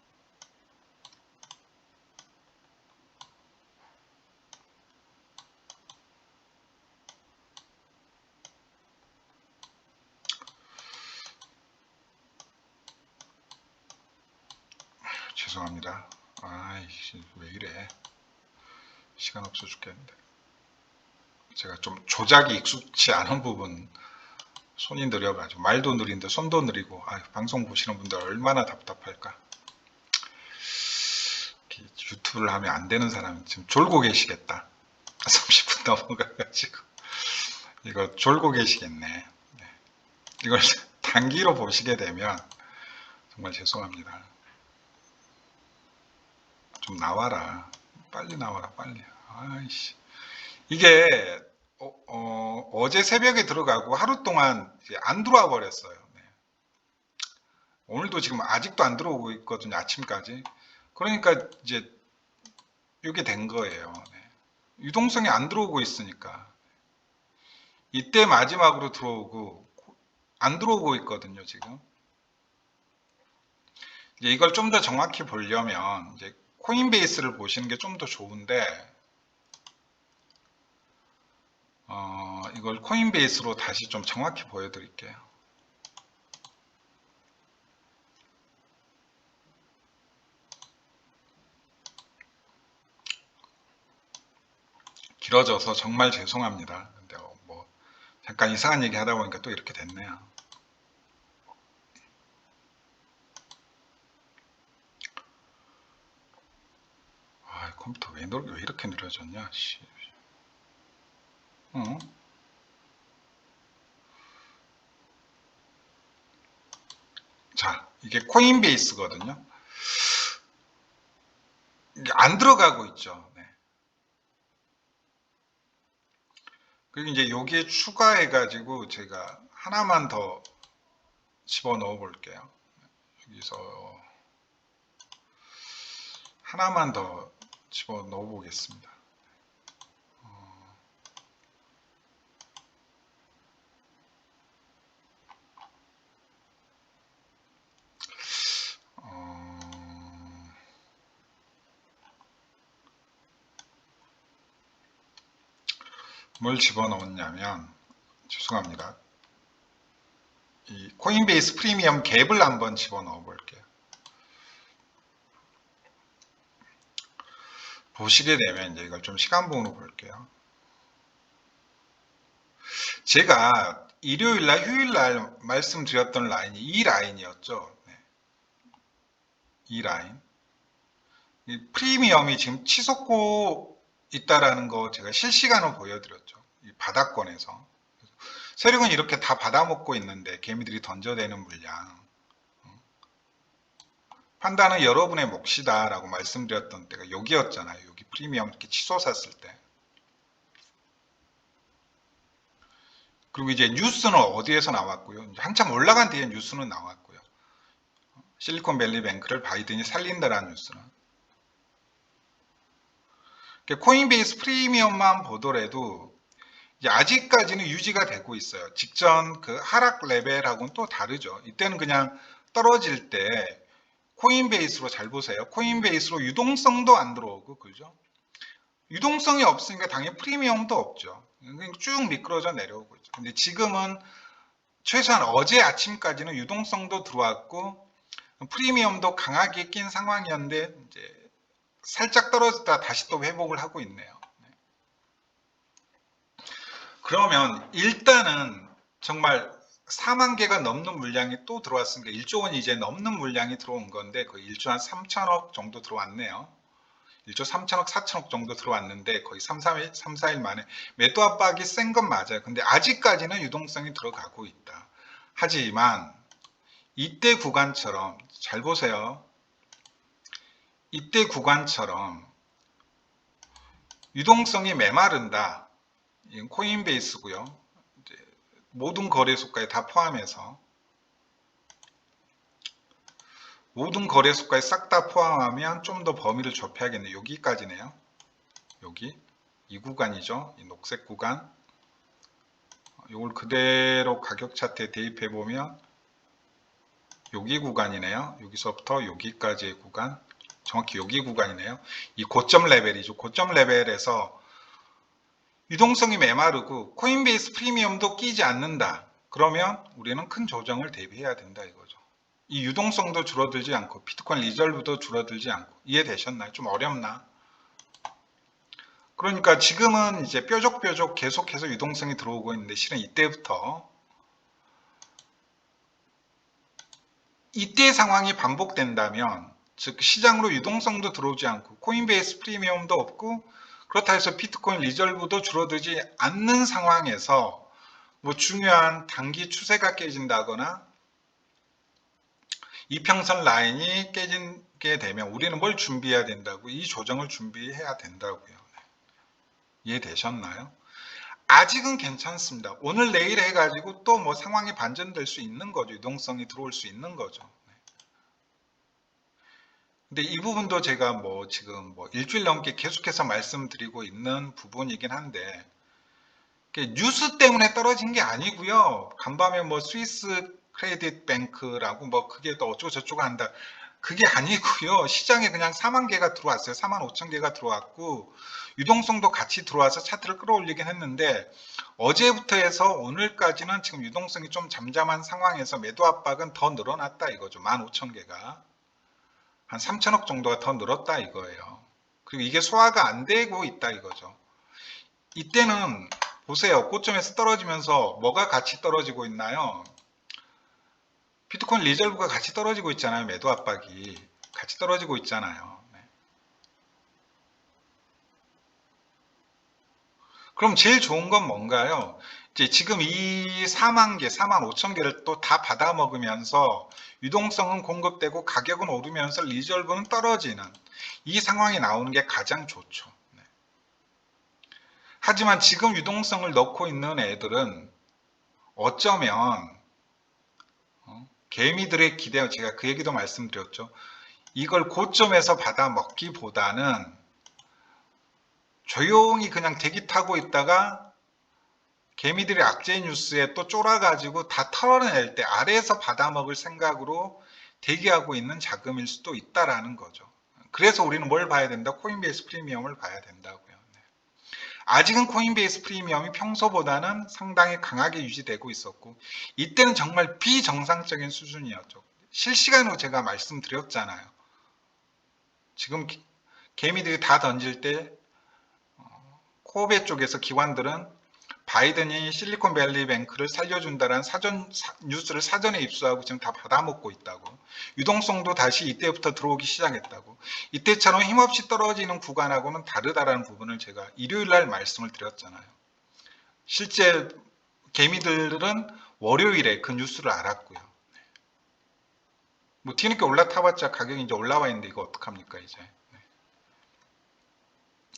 죄송합니다. 아이씨 왜 이래. 시간 없어 죽겠는데. 제가 좀 조작이 익숙치 않은 부분 손이 느려가지고 말도 느린데 손도 느리고 방송 보시는 분들 얼마나 답답할까. 유튜브를 하면 안 되는 사람은 지금 졸고 계시겠다. 30분 넘어가가지고 이거 졸고 계시겠네. 네. 이걸 단기로 보시게 되면 정말 죄송합니다. 좀 나와라. 빨리 나와라 빨리. 아이씨. 이게 어제 새벽에 들어가고 하루 동안 이제 안 들어와 버렸어요. 네. 오늘도 지금 아직도 안 들어오고 있거든요. 아침까지. 그러니까 이제 이게 된 거예요. 네. 유동성이 안 들어오고 있으니까. 이때 마지막으로 들어오고 안 들어오고 있거든요. 지금. 이제 이걸 좀 더 정확히 보려면 이제 코인베이스를 보시는 게 좀 더 좋은데 이걸 코인베이스로 다시 좀 정확히 보여드릴게요. 길어져서 정말 죄송합니다. 근데 뭐 잠깐 이상한 얘기 하다 보니까 또 이렇게 됐네요. 컴퓨터 왜 이렇게 느려졌냐? 씨. 자, 이게 코인베이스거든요. 이게 안 들어가고 있죠. 네. 그리고 이제 여기에 추가해가지고 제가 하나만 더 집어넣어 볼게요. 여기서 하나만 더 집어넣어 보겠습니다. 뭘 집어넣었냐면 죄송합니다. 이 코인베이스 프리미엄 갭을 한번 집어넣어 볼게요. 보시게 되면 이제 이걸 좀 시간봉으로 볼게요. 제가 일요일날 휴일날 말씀드렸던 라인이 이 라인이었죠. 네. 이 라인. 이 프리미엄이 지금 치솟고 있다라는 거 제가 실시간으로 보여드렸죠. 이 바닥권에서. 세력은 이렇게 다 받아먹고 있는데 개미들이 던져대는 물량. 판단은 여러분의 몫이다 라고 말씀드렸던 때가 여기였잖아요. 여기 프리미엄 이렇게 치솟았을 때. 그리고 이제 뉴스는 어디에서 나왔고요. 한참 올라간 뒤에 뉴스는 나왔고요. 실리콘밸리뱅크를 바이든이 살린다라는 뉴스는. 코인베이스 프리미엄만 보더라도 아직까지는 유지가 되고 있어요. 직전 그 하락 레벨하고는 또 다르죠. 이때는 그냥 떨어질 때 코인베이스로 잘 보세요. 코인베이스로 유동성도 안 들어오고 그죠? 유동성이 없으니까 당연히 프리미엄도 없죠. 쭉 미끄러져 내려오고 있죠. 근데 지금은 최소한 어제 아침까지는 유동성도 들어왔고 프리미엄도 강하게 낀 상황이었는데 이제 살짝 떨어졌다 다시 또 회복을 하고 있네요. 그러면 일단은 정말 4만 개가 넘는 물량이 또 들어왔으니까 1조 원 이제 넘는 물량이 들어온 건데 거의 1조 한 3천억 정도 들어왔네요. 1조 3천억, 4천억 정도 들어왔는데 거의 3, 4일 만에 매도 압박이 센 건 맞아요. 근데 아직까지는 유동성이 들어가고 있다. 하지만 이때 구간처럼 잘 보세요. 이때 구간처럼 유동성이 메마른다. 이건 코인베이스고요. 이제 모든 거래소까지 다 포함해서 모든 거래소까지 싹 다 포함하면 좀 더 범위를 좁혀야겠네요. 여기까지네요. 여기 이 구간이죠. 이 녹색 구간. 이걸 그대로 가격 차트에 대입해 보면 여기 구간이네요. 여기서부터 여기까지의 구간, 정확히 여기 구간이네요. 이 고점 레벨이죠. 고점 레벨에서 유동성이 메마르고 코인베이스 프리미엄도 끼지 않는다. 그러면 우리는 큰 조정을 대비해야 된다 이거죠. 이 유동성도 줄어들지 않고 비트코인 리저브도 줄어들지 않고 이해되셨나요? 좀 어렵나? 그러니까 지금은 이제 뾰족뾰족 계속해서 유동성이 들어오고 있는데 실은 이때부터 이때 상황이 반복된다면 즉 시장으로 유동성도 들어오지 않고 코인베이스 프리미엄도 없고 그렇다 해서 비트코인 리저브도 줄어들지 않는 상황에서 뭐 중요한 단기 추세가 깨진다거나 이평선 라인이 깨지게 되면 우리는 뭘 준비해야 된다고? 이 조정을 준비해야 된다고요. 이해되셨나요? 아직은 괜찮습니다. 오늘 내일 해가지고 또 뭐 상황이 반전될 수 있는 거죠. 유동성이 들어올 수 있는 거죠. 근데 이 부분도 제가 뭐 지금 뭐 일주일 넘게 계속해서 말씀드리고 있는 부분이긴 한데 뉴스 때문에 떨어진 게 아니고요. 간밤에 뭐 스위스 크레딧 뱅크라고 뭐 그게 또 어쩌고 저쩌고 한다. 그게 아니고요. 시장에 그냥 4만 개가 들어왔어요. 4만 5천 개가 들어왔고 유동성도 같이 들어와서 차트를 끌어올리긴 했는데 어제부터 해서 오늘까지는 지금 유동성이 좀 잠잠한 상황에서 매도 압박은 더 늘어났다 이거죠. 1만 5천 개가. 한 3천억 정도가 더 늘었다 이거예요. 그리고 이게 소화가 안 되고 있다 이거죠. 이때는 보세요. 고점에서 떨어지면서 뭐가 같이 떨어지고 있나요? 비트코인 리저브가 같이 떨어지고 있잖아요. 매도 압박이 같이 떨어지고 있잖아요. 네. 그럼 제일 좋은 건 뭔가요? 이제 지금 이 4만 개, 4만 5천 개를 또 다 받아 먹으면서 유동성은 공급되고 가격은 오르면서 리저브는 떨어지는 이 상황이 나오는 게 가장 좋죠. 네. 하지만 지금 유동성을 넣고 있는 애들은 어쩌면 개미들의 기대, 제가 그 얘기도 말씀드렸죠. 이걸 고점에서 받아 먹기보다는 조용히 그냥 대기 타고 있다가 개미들의 악재 뉴스에 또 쫄아가지고 다 털어낼 때 아래에서 받아먹을 생각으로 대기하고 있는 자금일 수도 있다라는 거죠. 그래서 우리는 뭘 봐야 된다? 코인베이스 프리미엄을 봐야 된다고요. 네. 아직은 코인베이스 프리미엄이 평소보다는 상당히 강하게 유지되고 있었고 이때는 정말 비정상적인 수준이었죠. 실시간으로 제가 말씀드렸잖아요. 지금 개미들이 다 던질 때 코베 쪽에서 기관들은 바이든이 실리콘밸리 뱅크를 살려준다는 뉴스를 사전에 입수하고 지금 다 받아먹고 있다고. 유동성도 다시 이때부터 들어오기 시작했다고. 이때처럼 힘없이 떨어지는 구간하고는 다르다라는 부분을 제가 일요일날 말씀을 드렸잖아요. 실제 개미들은 월요일에 그 뉴스를 알았고요. 뭐 뒤늦게 올라타봤자 가격이 이제 올라와 있는데 이거 어떡합니까 이제.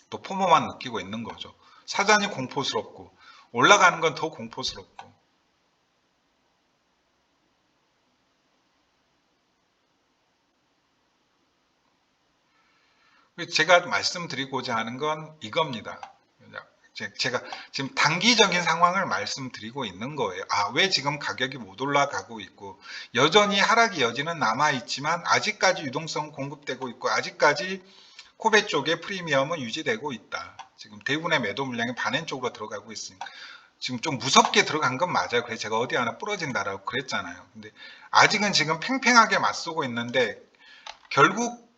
또 포모만 느끼고 있는 거죠. 사전이 공포스럽고 올라가는 건 더 공포스럽고. 제가 말씀드리고자 하는 건 이겁니다. 제가 지금 단기적인 상황을 말씀드리고 있는 거예요. 왜 지금 가격이 못 올라가고 있고 여전히 하락의 여지는 남아있지만 아직까지 유동성은 공급되고 있고 아직까지 코베 쪽에 프리미엄은 유지되고 있다. 지금 대부분의 매도 물량이 반엔 쪽으로 들어가고 있으니까 지금 좀 무섭게 들어간 건 맞아요. 그래서 제가 어디 하나 부러진다라고 그랬잖아요. 근데 아직은 지금 팽팽하게 맞서고 있는데 결국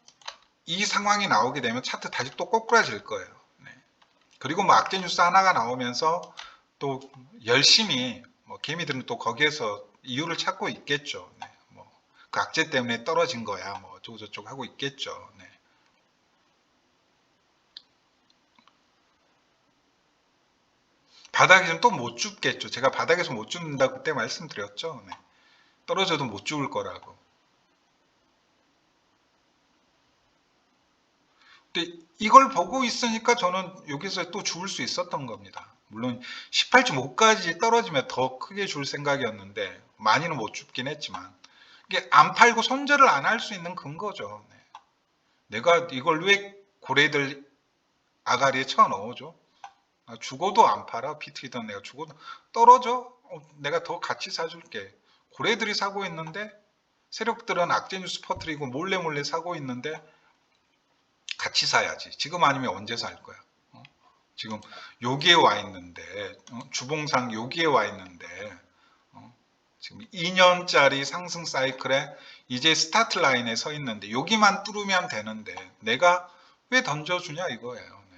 이 상황이 나오게 되면 차트 다시 또 꼬꾸라질 거예요. 네. 그리고 뭐 악재 뉴스 하나가 나오면서 또 열심히 뭐 개미들은 또 거기에서 이유를 찾고 있겠죠. 네. 뭐 그 악재 때문에 떨어진 거야. 뭐 어쩌고 저쩌고 하고 있겠죠. 네. 바닥에서는 또 못 죽겠죠. 제가 바닥에서 못 죽는다고 그때 말씀드렸죠. 네. 떨어져도 못 죽을 거라고. 근데 이걸 보고 있으니까 저는 여기서 또 죽을 수 있었던 겁니다. 물론 18.5까지 떨어지면 더 크게 줄 생각이었는데 많이는 못 죽긴 했지만 이게 안 팔고 손절을 안 할 수 있는 근거죠. 네. 내가 이걸 왜 고래들 아가리에 쳐 넣어줘? 죽어도 안 팔아. 비트이던 내가 죽어도 떨어져? 내가 더 같이 사줄게. 고래들이 사고 있는데 세력들은 악재 뉴스 퍼뜨리고 몰래 몰래 사고 있는데 같이 사야지. 지금 아니면 언제 살 거야? 지금 여기에 와 있는데 주봉상 여기에 와 있는데 지금 2년짜리 상승 사이클에 이제 스타트 라인에 서 있는데 여기만 뚫으면 되는데 내가 왜 던져주냐 이거예요. 네.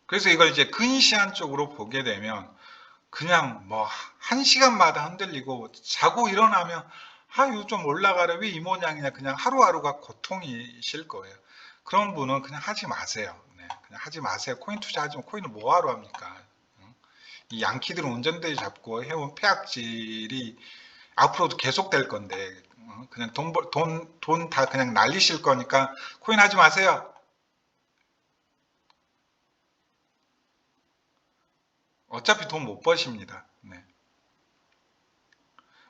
그래서 이걸 이제 근시안 쪽으로 보게 되면 그냥 뭐 1시간마다 흔들리고 자고 일어나면 이거 좀 올라가려 왜 이 모양이냐 그냥 하루하루가 고통이실 거예요. 그런 분은 그냥 하지 마세요. 네, 그냥 하지 마세요. 코인 투자하지만 코인을 뭐하러 합니까? 이 양키들은 운전대에 잡고 해온 폐악질이 앞으로도 계속될 건데 그냥 돈 다 그냥 날리실 거니까 코인 하지 마세요. 어차피 돈 못 버십니다. 네.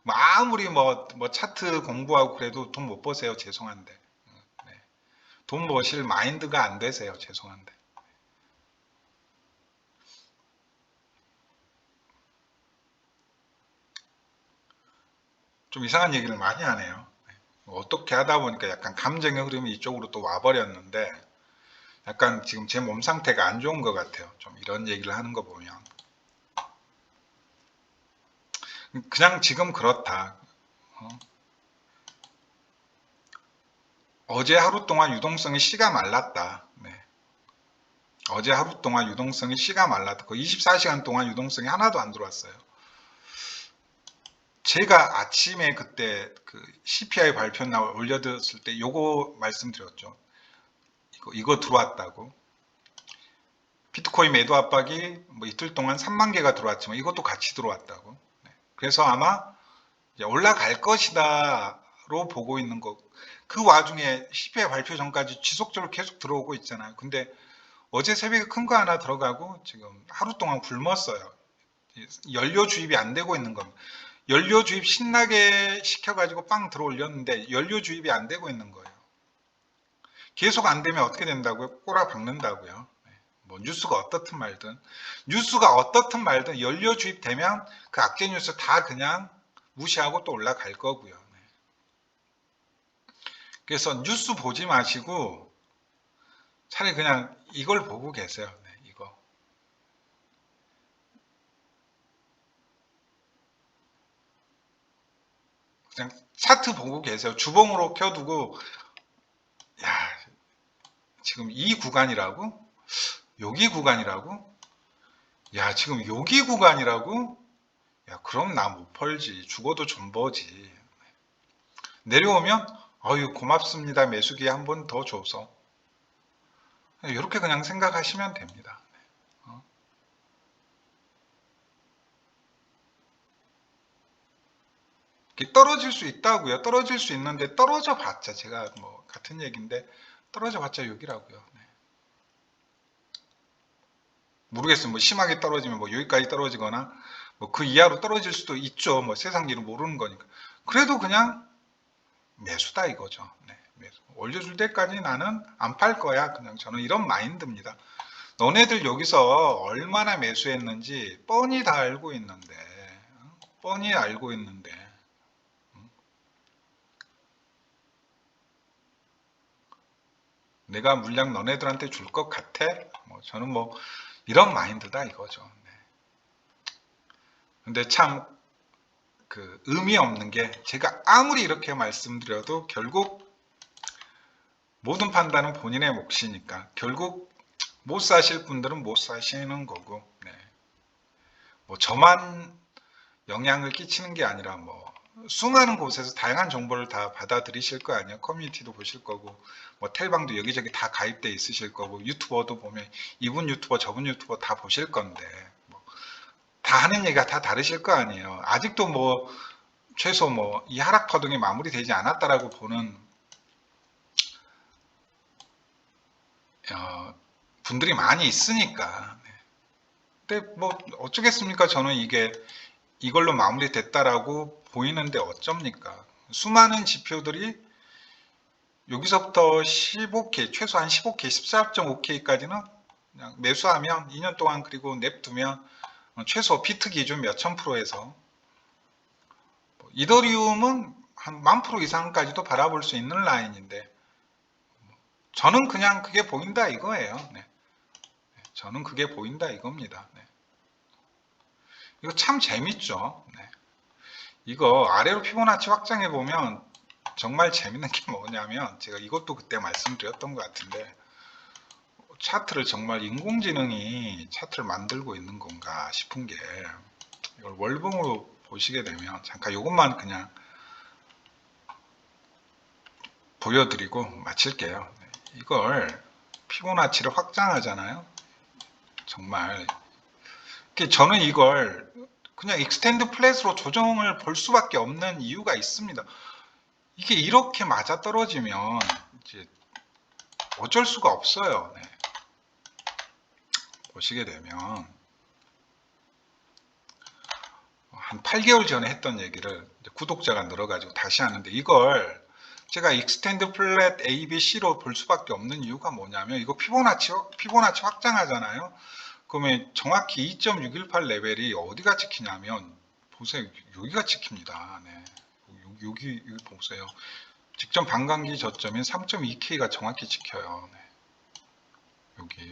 뭐 아무리 뭐 차트 공부하고 그래도 돈 못 버세요. 죄송한데. 네. 돈 버실 마인드가 안 되세요. 죄송한데. 좀 이상한 얘기를 많이 하네요. 어떻게 하다 보니까 약간 감정의 흐름이 이쪽으로 또 와버렸는데 약간 지금 제 몸 상태가 안 좋은 것 같아요. 좀 이런 얘기를 하는 거 보면. 그냥 지금 그렇다. 어제 하루 동안 유동성이 씨가 말랐다. 네. 어제 하루 동안 유동성이 씨가 말랐다. 그 24시간 동안 유동성이 하나도 안 들어왔어요. 제가 아침에 그때 그 CPI 발표 올려드렸을 때 요거 말씀드렸죠. 이거 들어왔다고. 비트코인 매도 압박이 뭐 이틀 동안 3만 개가 들어왔지만 이것도 같이 들어왔다고. 네. 그래서 아마 올라갈 것이다로 보고 있는 거. 그 와중에 CPI 발표 전까지 지속적으로 계속 들어오고 있잖아요. 근데 어제 새벽에 큰 거 하나 들어가고 지금 하루 동안 굶었어요. 연료 주입이 안 되고 있는 겁니다. 연료 주입 신나게 시켜가지고 빵 들어올렸는데 연료 주입이 안 되고 있는 거예요. 계속 안 되면 어떻게 된다고요? 꼬라 박는다고요. 뭐 뉴스가 어떻든 말든 연료 주입되면 그 악재 뉴스 다 그냥 무시하고 또 올라갈 거고요. 그래서 뉴스 보지 마시고 차라리 그냥 이걸 보고 계세요. 네, 이거. 그냥 차트 보고 계세요. 주봉으로 켜두고 야 지금 이 구간이라고? 여기 구간이라고? 야 지금 여기 구간이라고? 야 그럼 나 못 팔지. 죽어도 좀 버지. 내려오면 어유 고맙습니다. 매수기에 한 번 더 줘서 이렇게 그냥 생각하시면 됩니다. 떨어질 수 있다고요. 떨어질 수 있는데 떨어져 봤자 제가 뭐 같은 얘기인데 떨어져 봤자 여기라고요. 네. 모르겠어요. 뭐 심하게 떨어지면 뭐 여기까지 떨어지거나 뭐 그 이하로 떨어질 수도 있죠. 뭐 세상 일을 모르는 거니까. 그래도 그냥 매수다 이거죠. 네, 매수. 올려줄 때까지 나는 안 팔 거야. 그냥 저는 이런 마인드입니다. 너네들 여기서 얼마나 매수했는지 뻔히 다 알고 있는데, 뻔히 알고 있는데, 내가 물량 너네들한테 줄 것 같아? 뭐 저는 뭐 이런 마인드다 이거죠. 네. 근데 참 그 의미 없는 게 제가 아무리 이렇게 말씀드려도 결국 모든 판단은 본인의 몫이니까 결국 못 사실 분들은 못 사시는 거고, 네. 뭐 저만 영향을 끼치는 게 아니라 뭐 수많은 곳에서 다양한 정보를 다 받아들이실 거 아니에요. 커뮤니티도 보실 거고, 뭐 텔방도 여기저기 다 가입돼 있으실 거고, 유튜버도 보면 이분 유튜버 저분 유튜버 다 보실 건데, 다 하는 얘기가 다 다르실 거 아니에요. 아직도 뭐 최소 뭐 이 하락 파동이 마무리되지 않았다라고 보는 분들이 많이 있으니까. 근데 뭐 어쩌겠습니까? 저는 이게 이걸로 마무리됐다라고 보이는데 어쩝니까? 수많은 지표들이 여기서부터 15K, 최소한 15K, 14.5K까지는 그냥 매수하면 2년 동안 그리고 냅두면 최소 비트 기준 몇천 프로에서 이더리움은 한 10,000% 이상까지도 바라볼 수 있는 라인인데 저는 그냥 그게 보인다 이거예요. 네. 저는 그게 보인다 이겁니다. 네. 이거 참 재밌죠. 네. 이거 아래로 피보나치 확장해 보면 정말 재밌는 게 뭐냐면 제가 이것도 그때 말씀드렸던 것 같은데 차트를 정말 인공지능이 차트를 만들고 있는 건가 싶은 게 이걸 월봉으로 보시게 되면 잠깐 이것만 그냥 보여드리고 마칠게요. 이걸 피보나치를 확장하잖아요. 정말 저는 이걸 그냥 익스텐드 플랫으로 조정을 볼 수밖에 없는 이유가 있습니다. 이게 이렇게 맞아떨어지면 이제 어쩔 수가 없어요. 네. 보시게 되면 한 8개월 전에 했던 얘기를 구독자가 늘어가지고 다시 하는데 이걸 제가 익스텐드 플랫 A, B, C로 볼 수밖에 없는 이유가 뭐냐면 이거 피보나치 확장하잖아요. 그러면 정확히 2.618 레벨이 어디가 찍히냐면 보세요. 여기가 찍힙니다. 네. 여기 보세요. 직전 반감기 저점인 3.2K가 정확히 찍혀요. 네. 여기.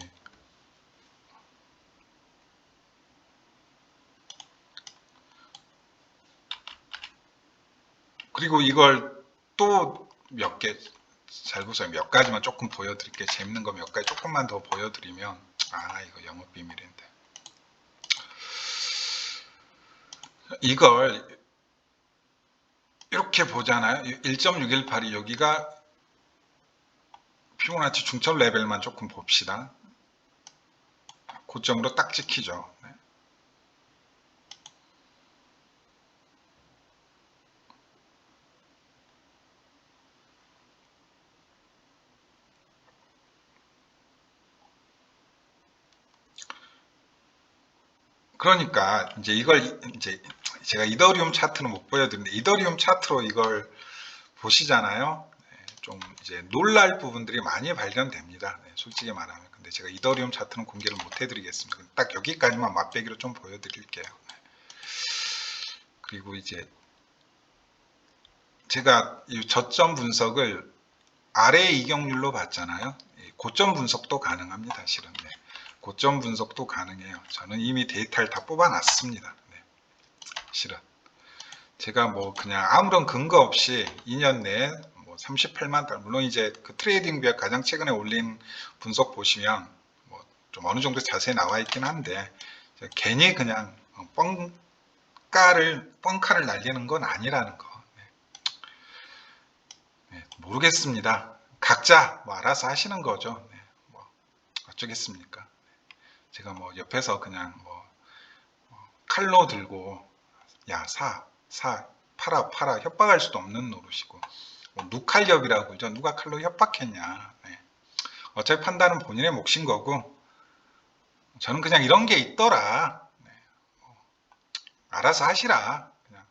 그리고 이걸 또 몇 개, 잘 보세요. 몇 가지만 조금 보여드릴게요. 재밌는 거 몇 가지 조금만 더 보여드리면, 이거 영업 비밀인데. 이걸 이렇게 보잖아요. 1.618이 여기가 피보나치 중첩 레벨만 조금 봅시다. 고점으로 딱 찍히죠. 네. 그러니까 이제 이걸 이제 제가 이더리움 차트는 못 보여드리는데 이더리움 차트로 이걸 보시잖아요. 네, 좀 이제 놀랄 부분들이 많이 발견됩니다. 네, 솔직히 말하면. 근데 제가 이더리움 차트는 공개를 못 해드리겠습니다. 딱 여기까지만 맛배기로 좀 보여드릴게요. 네. 그리고 이제 제가 이 저점 분석을 아래 이격률로 봤잖아요. 고점 분석도 가능합니다. 실은. 네. 고점 분석도 가능해요. 저는 이미 데이터를 다 뽑아놨습니다. 네. 실은. 제가 뭐 그냥 아무런 근거 없이 2년 내에 뭐 38만 달, 물론 이제 그 트레이딩 뷰에 가장 최근에 올린 분석 보시면 뭐 좀 어느 정도 자세히 나와 있긴 한데 괜히 그냥 뻥카를 날리는 건 아니라는 거. 네. 네, 모르겠습니다. 각자 뭐 알아서 하시는 거죠. 네, 뭐 어쩌겠습니까? 제가 뭐 옆에서 그냥 뭐 칼로 들고 야 사 팔아 협박할 수도 없는 노릇이고 뭐 누칼협이라고 그러죠. 누가 칼로 협박했냐. 네. 어차피 판단은 본인의 몫인 거고 저는 그냥 이런 게 있더라. 네. 알아서 하시라. 그냥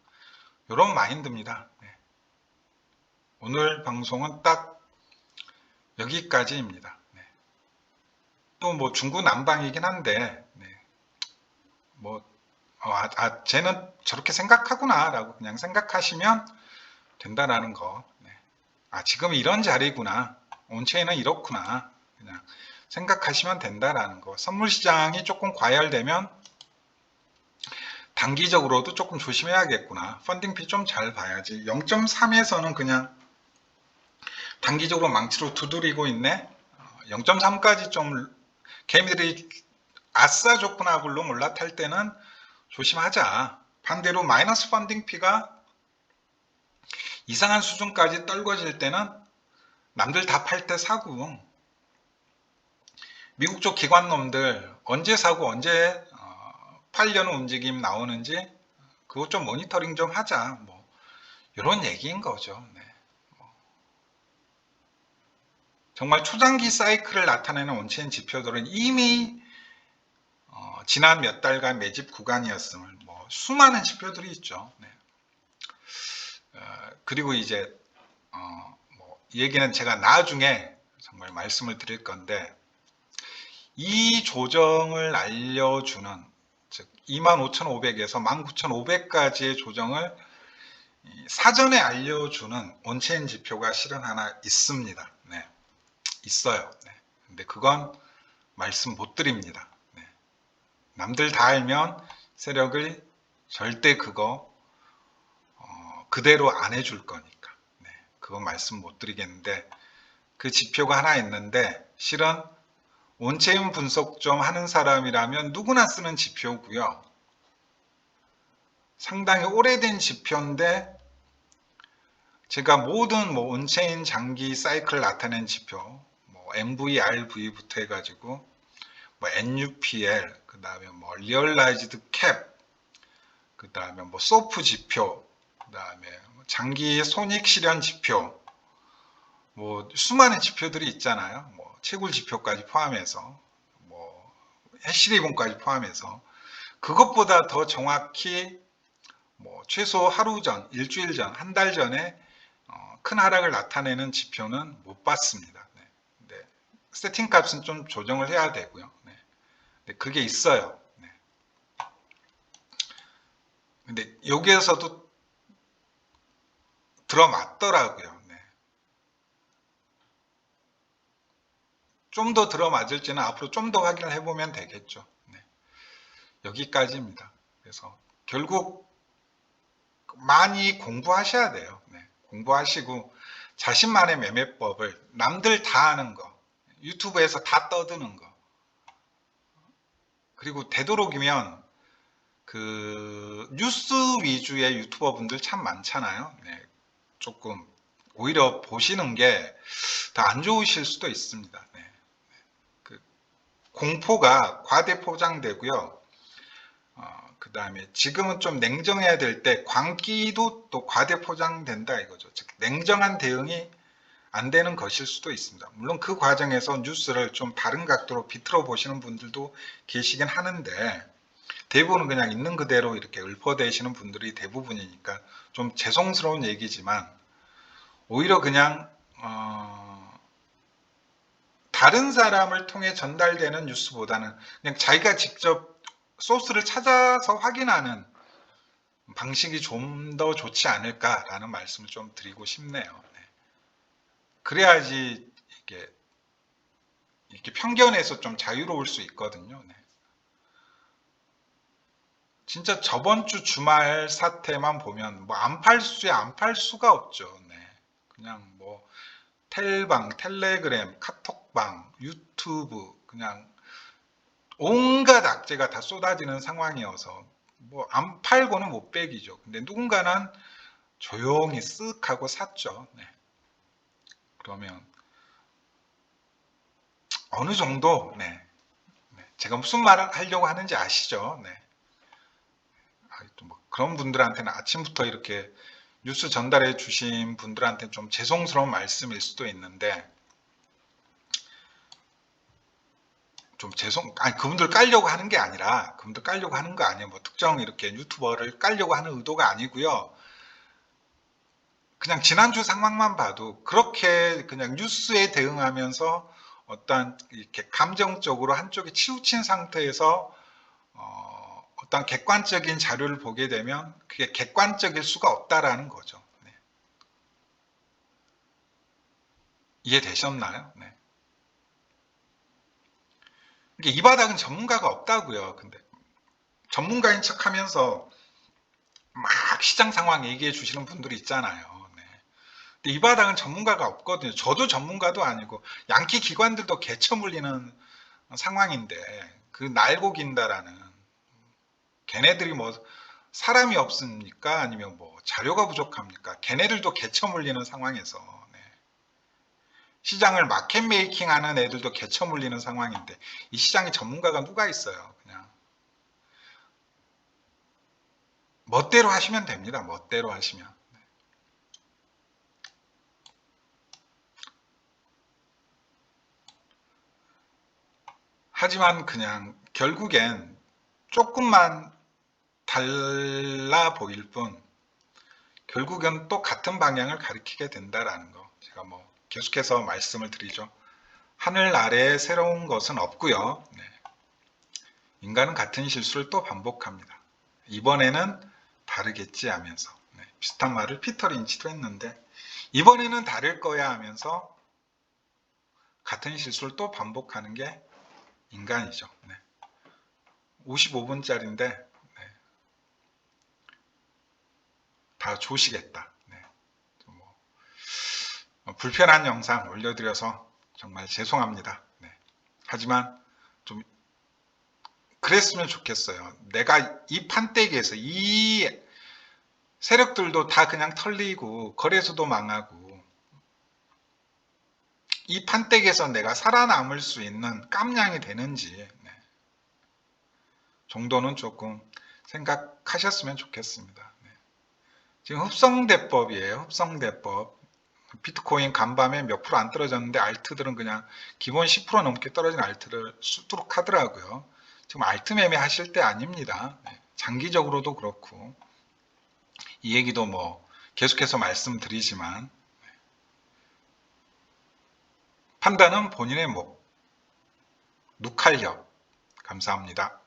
이런 마인드입니다. 네. 오늘 방송은 딱 여기까지입니다. 네. 또 뭐 중구난방이긴 한데 네. 뭐 쟤는 저렇게 생각하구나 라고 그냥 생각하시면 된다라는 거. 네. 지금 이런 자리구나. 온체인은 이렇구나. 그냥 생각하시면 된다라는 거. 선물 시장이 조금 과열되면 단기적으로도 조금 조심해야겠구나. 펀딩피 좀 잘 봐야지. 0.3에서는 그냥 단기적으로 망치로 두드리고 있네. 0.3까지 좀 개미들이 아싸 좋구나 하고 올라탈 때는 조심하자. 반대로 마이너스 펀딩피가 이상한 수준까지 떨궈질 때는 남들 다 팔 때 사고, 미국 쪽 기관놈들 언제 사고 언제 팔려는 움직임 나오는지 그거 좀 모니터링 좀 하자, 뭐 이런 얘기인 거죠. 네. 정말 초장기 사이클을 나타내는 온체인 지표들은 이미 지난 몇 달간 매집 구간이었음을 뭐 수많은 지표들이 있죠. 네. 그리고 이제 뭐 얘기는 제가 나중에 정말 말씀을 드릴 건데, 이 조정을 알려주는, 즉 25,500에서 19,500까지의 조정을 사전에 알려주는 온체인 지표가 실은 하나 있습니다. 네. 있어요. 네. 근데 그건 말씀 못 드립니다. 네. 남들 다 알면 세력을 절대 그거 그대로 안 해줄 거니까. 네. 그건 말씀 못 드리겠는데, 그 지표가 하나 있는데 실은 온체인 분석 좀 하는 사람이라면 누구나 쓰는 지표고요. 상당히 오래된 지표인데 제가 모든 뭐 온체인 장기 사이클을 나타낸 지표, 뭐 MV, RV부터 해가지고 뭐 NUPL, 그 다음에 뭐 리얼라이즈드 캡, 그 다음에 뭐 소프 지표, 그 다음에 장기 손익 실현 지표, 뭐 수많은 지표들이 있잖아요. 뭐 채굴 지표까지 포함해서, 뭐 해시리본까지 포함해서, 그것보다 더 정확히 뭐 최소 하루 전, 일주일 전, 한 달 전에 큰 하락을 나타내는 지표는 못 봤습니다. 네. 네. 세팅 값은 좀 조정을 해야 되고요. 네. 네. 그게 있어요. 네. 근데 여기에서도 들어맞더라고요. 네. 좀 더 들어맞을지는 앞으로 좀 더 확인을 해보면 되겠죠. 네. 여기까지입니다. 그래서 결국 많이 공부하셔야 돼요. 네. 공부하시고 자신만의 매매법을, 남들 다 아는 거, 유튜브에서 다 떠드는 거, 그리고 되도록이면 그 뉴스 위주의 유튜버 분들 참 많잖아요. 네. 조금 오히려 보시는 게 더 안 좋으실 수도 있습니다. 네. 그 공포가 과대 포장되고요. 그 다음에 지금은 좀 냉정해야 될 때 광기도 또 과대 포장된다 이거죠. 즉 냉정한 대응이 안 되는 것일 수도 있습니다. 물론 그 과정에서 뉴스를 좀 다른 각도로 비틀어 보시는 분들도 계시긴 하는데, 대부분은 그냥 있는 그대로 이렇게 읊어대시는 분들이 대부분이니까 좀 죄송스러운 얘기지만, 오히려 그냥 다른 사람을 통해 전달되는 뉴스보다는 그냥 자기가 직접 소스를 찾아서 확인하는 방식이 좀 더 좋지 않을까라는 말씀을 좀 드리고 싶네요. 네. 그래야지 이렇게 편견에서 좀 자유로울 수 있거든요. 네. 진짜 저번 주 주말 사태만 보면 뭐 안 팔 수에 안 팔 수가 없죠. 네. 그냥 뭐 텔방, 텔레그램, 카톡방, 유튜브, 그냥 온갖 악재가 다 쏟아지는 상황이어서 뭐 안 팔고는 못 빼기죠. 근데 누군가는 조용히 쓱 하고 샀죠. 네. 그러면 어느 정도, 네. 제가 무슨 말을 하려고 하는지 아시죠? 네. 뭐 그런 분들한테는 아침부터 이렇게 뉴스 전달해 주신 분들한테 좀 죄송스러운 말씀일 수도 있는데, 좀 아니 그분들 깔려고 하는 게 아니라, 그분들 깔려고 하는 거 아니에요. 뭐 특정 이렇게 유튜버를 깔려고 하는 의도가 아니고요. 그냥 지난주 상황만 봐도 그렇게 그냥 뉴스에 대응하면서 어떤 이렇게 감정적으로 한쪽에 치우친 상태에서 어떤 객관적인 자료를 보게 되면 그게 객관적일 수가 없다라는 거죠. 네. 이해되셨나요? 네. 이 바닥은 전문가가 없다고요. 근데 전문가인 척하면서 막 시장 상황 얘기해 주시는 분들이 있잖아요. 네. 근데 이 바닥은 전문가가 없거든요. 저도 전문가도 아니고 양키 기관들도 개쳐 물리는 상황인데, 그 날고 긴다라는, 걔네들이 뭐 사람이 없습니까? 아니면 뭐 자료가 부족합니까? 걔네들도 개쳐 물리는 상황에서 시장을 마켓 메이킹 하는 애들도 개쳐 물리는 상황인데 이 시장에 전문가가 누가 있어요? 그냥 멋대로 하시면 됩니다. 멋대로 하시면. 하지만 그냥 결국엔 조금만 달라 보일 뿐 결국은 또 같은 방향을 가리키게 된다라는 거 제가 뭐 계속해서 말씀을 드리죠. 하늘 아래에 새로운 것은 없고요. 인간은 같은 실수를 또 반복합니다. 이번에는 다르겠지 하면서 비슷한 말을 피터 린치도 했는데 이번에는 다를 거야 하면서 같은 실수를 또 반복하는 게 인간이죠. 55분짜리인데 다 조시겠다. 불편한 영상 올려드려서 정말 죄송합니다. 하지만 좀 그랬으면 좋겠어요. 내가 이 판때기에서 이 세력들도 다 그냥 털리고 거래소도 망하고 이 판때기에서 내가 살아남을 수 있는 깜냥이 되는지 정도는 조금 생각하셨으면 좋겠습니다. 지금 흡성대법이에요. 흡성대법. 비트코인 간밤에 몇 프로 안 떨어졌는데 알트들은 그냥 기본 10% 넘게 떨어진 알트를 수두룩 하더라고요. 지금 알트 매매 하실 때 아닙니다. 장기적으로도 그렇고 이 얘기도 뭐 계속해서 말씀드리지만 판단은 본인의 목, 누칼력. 감사합니다.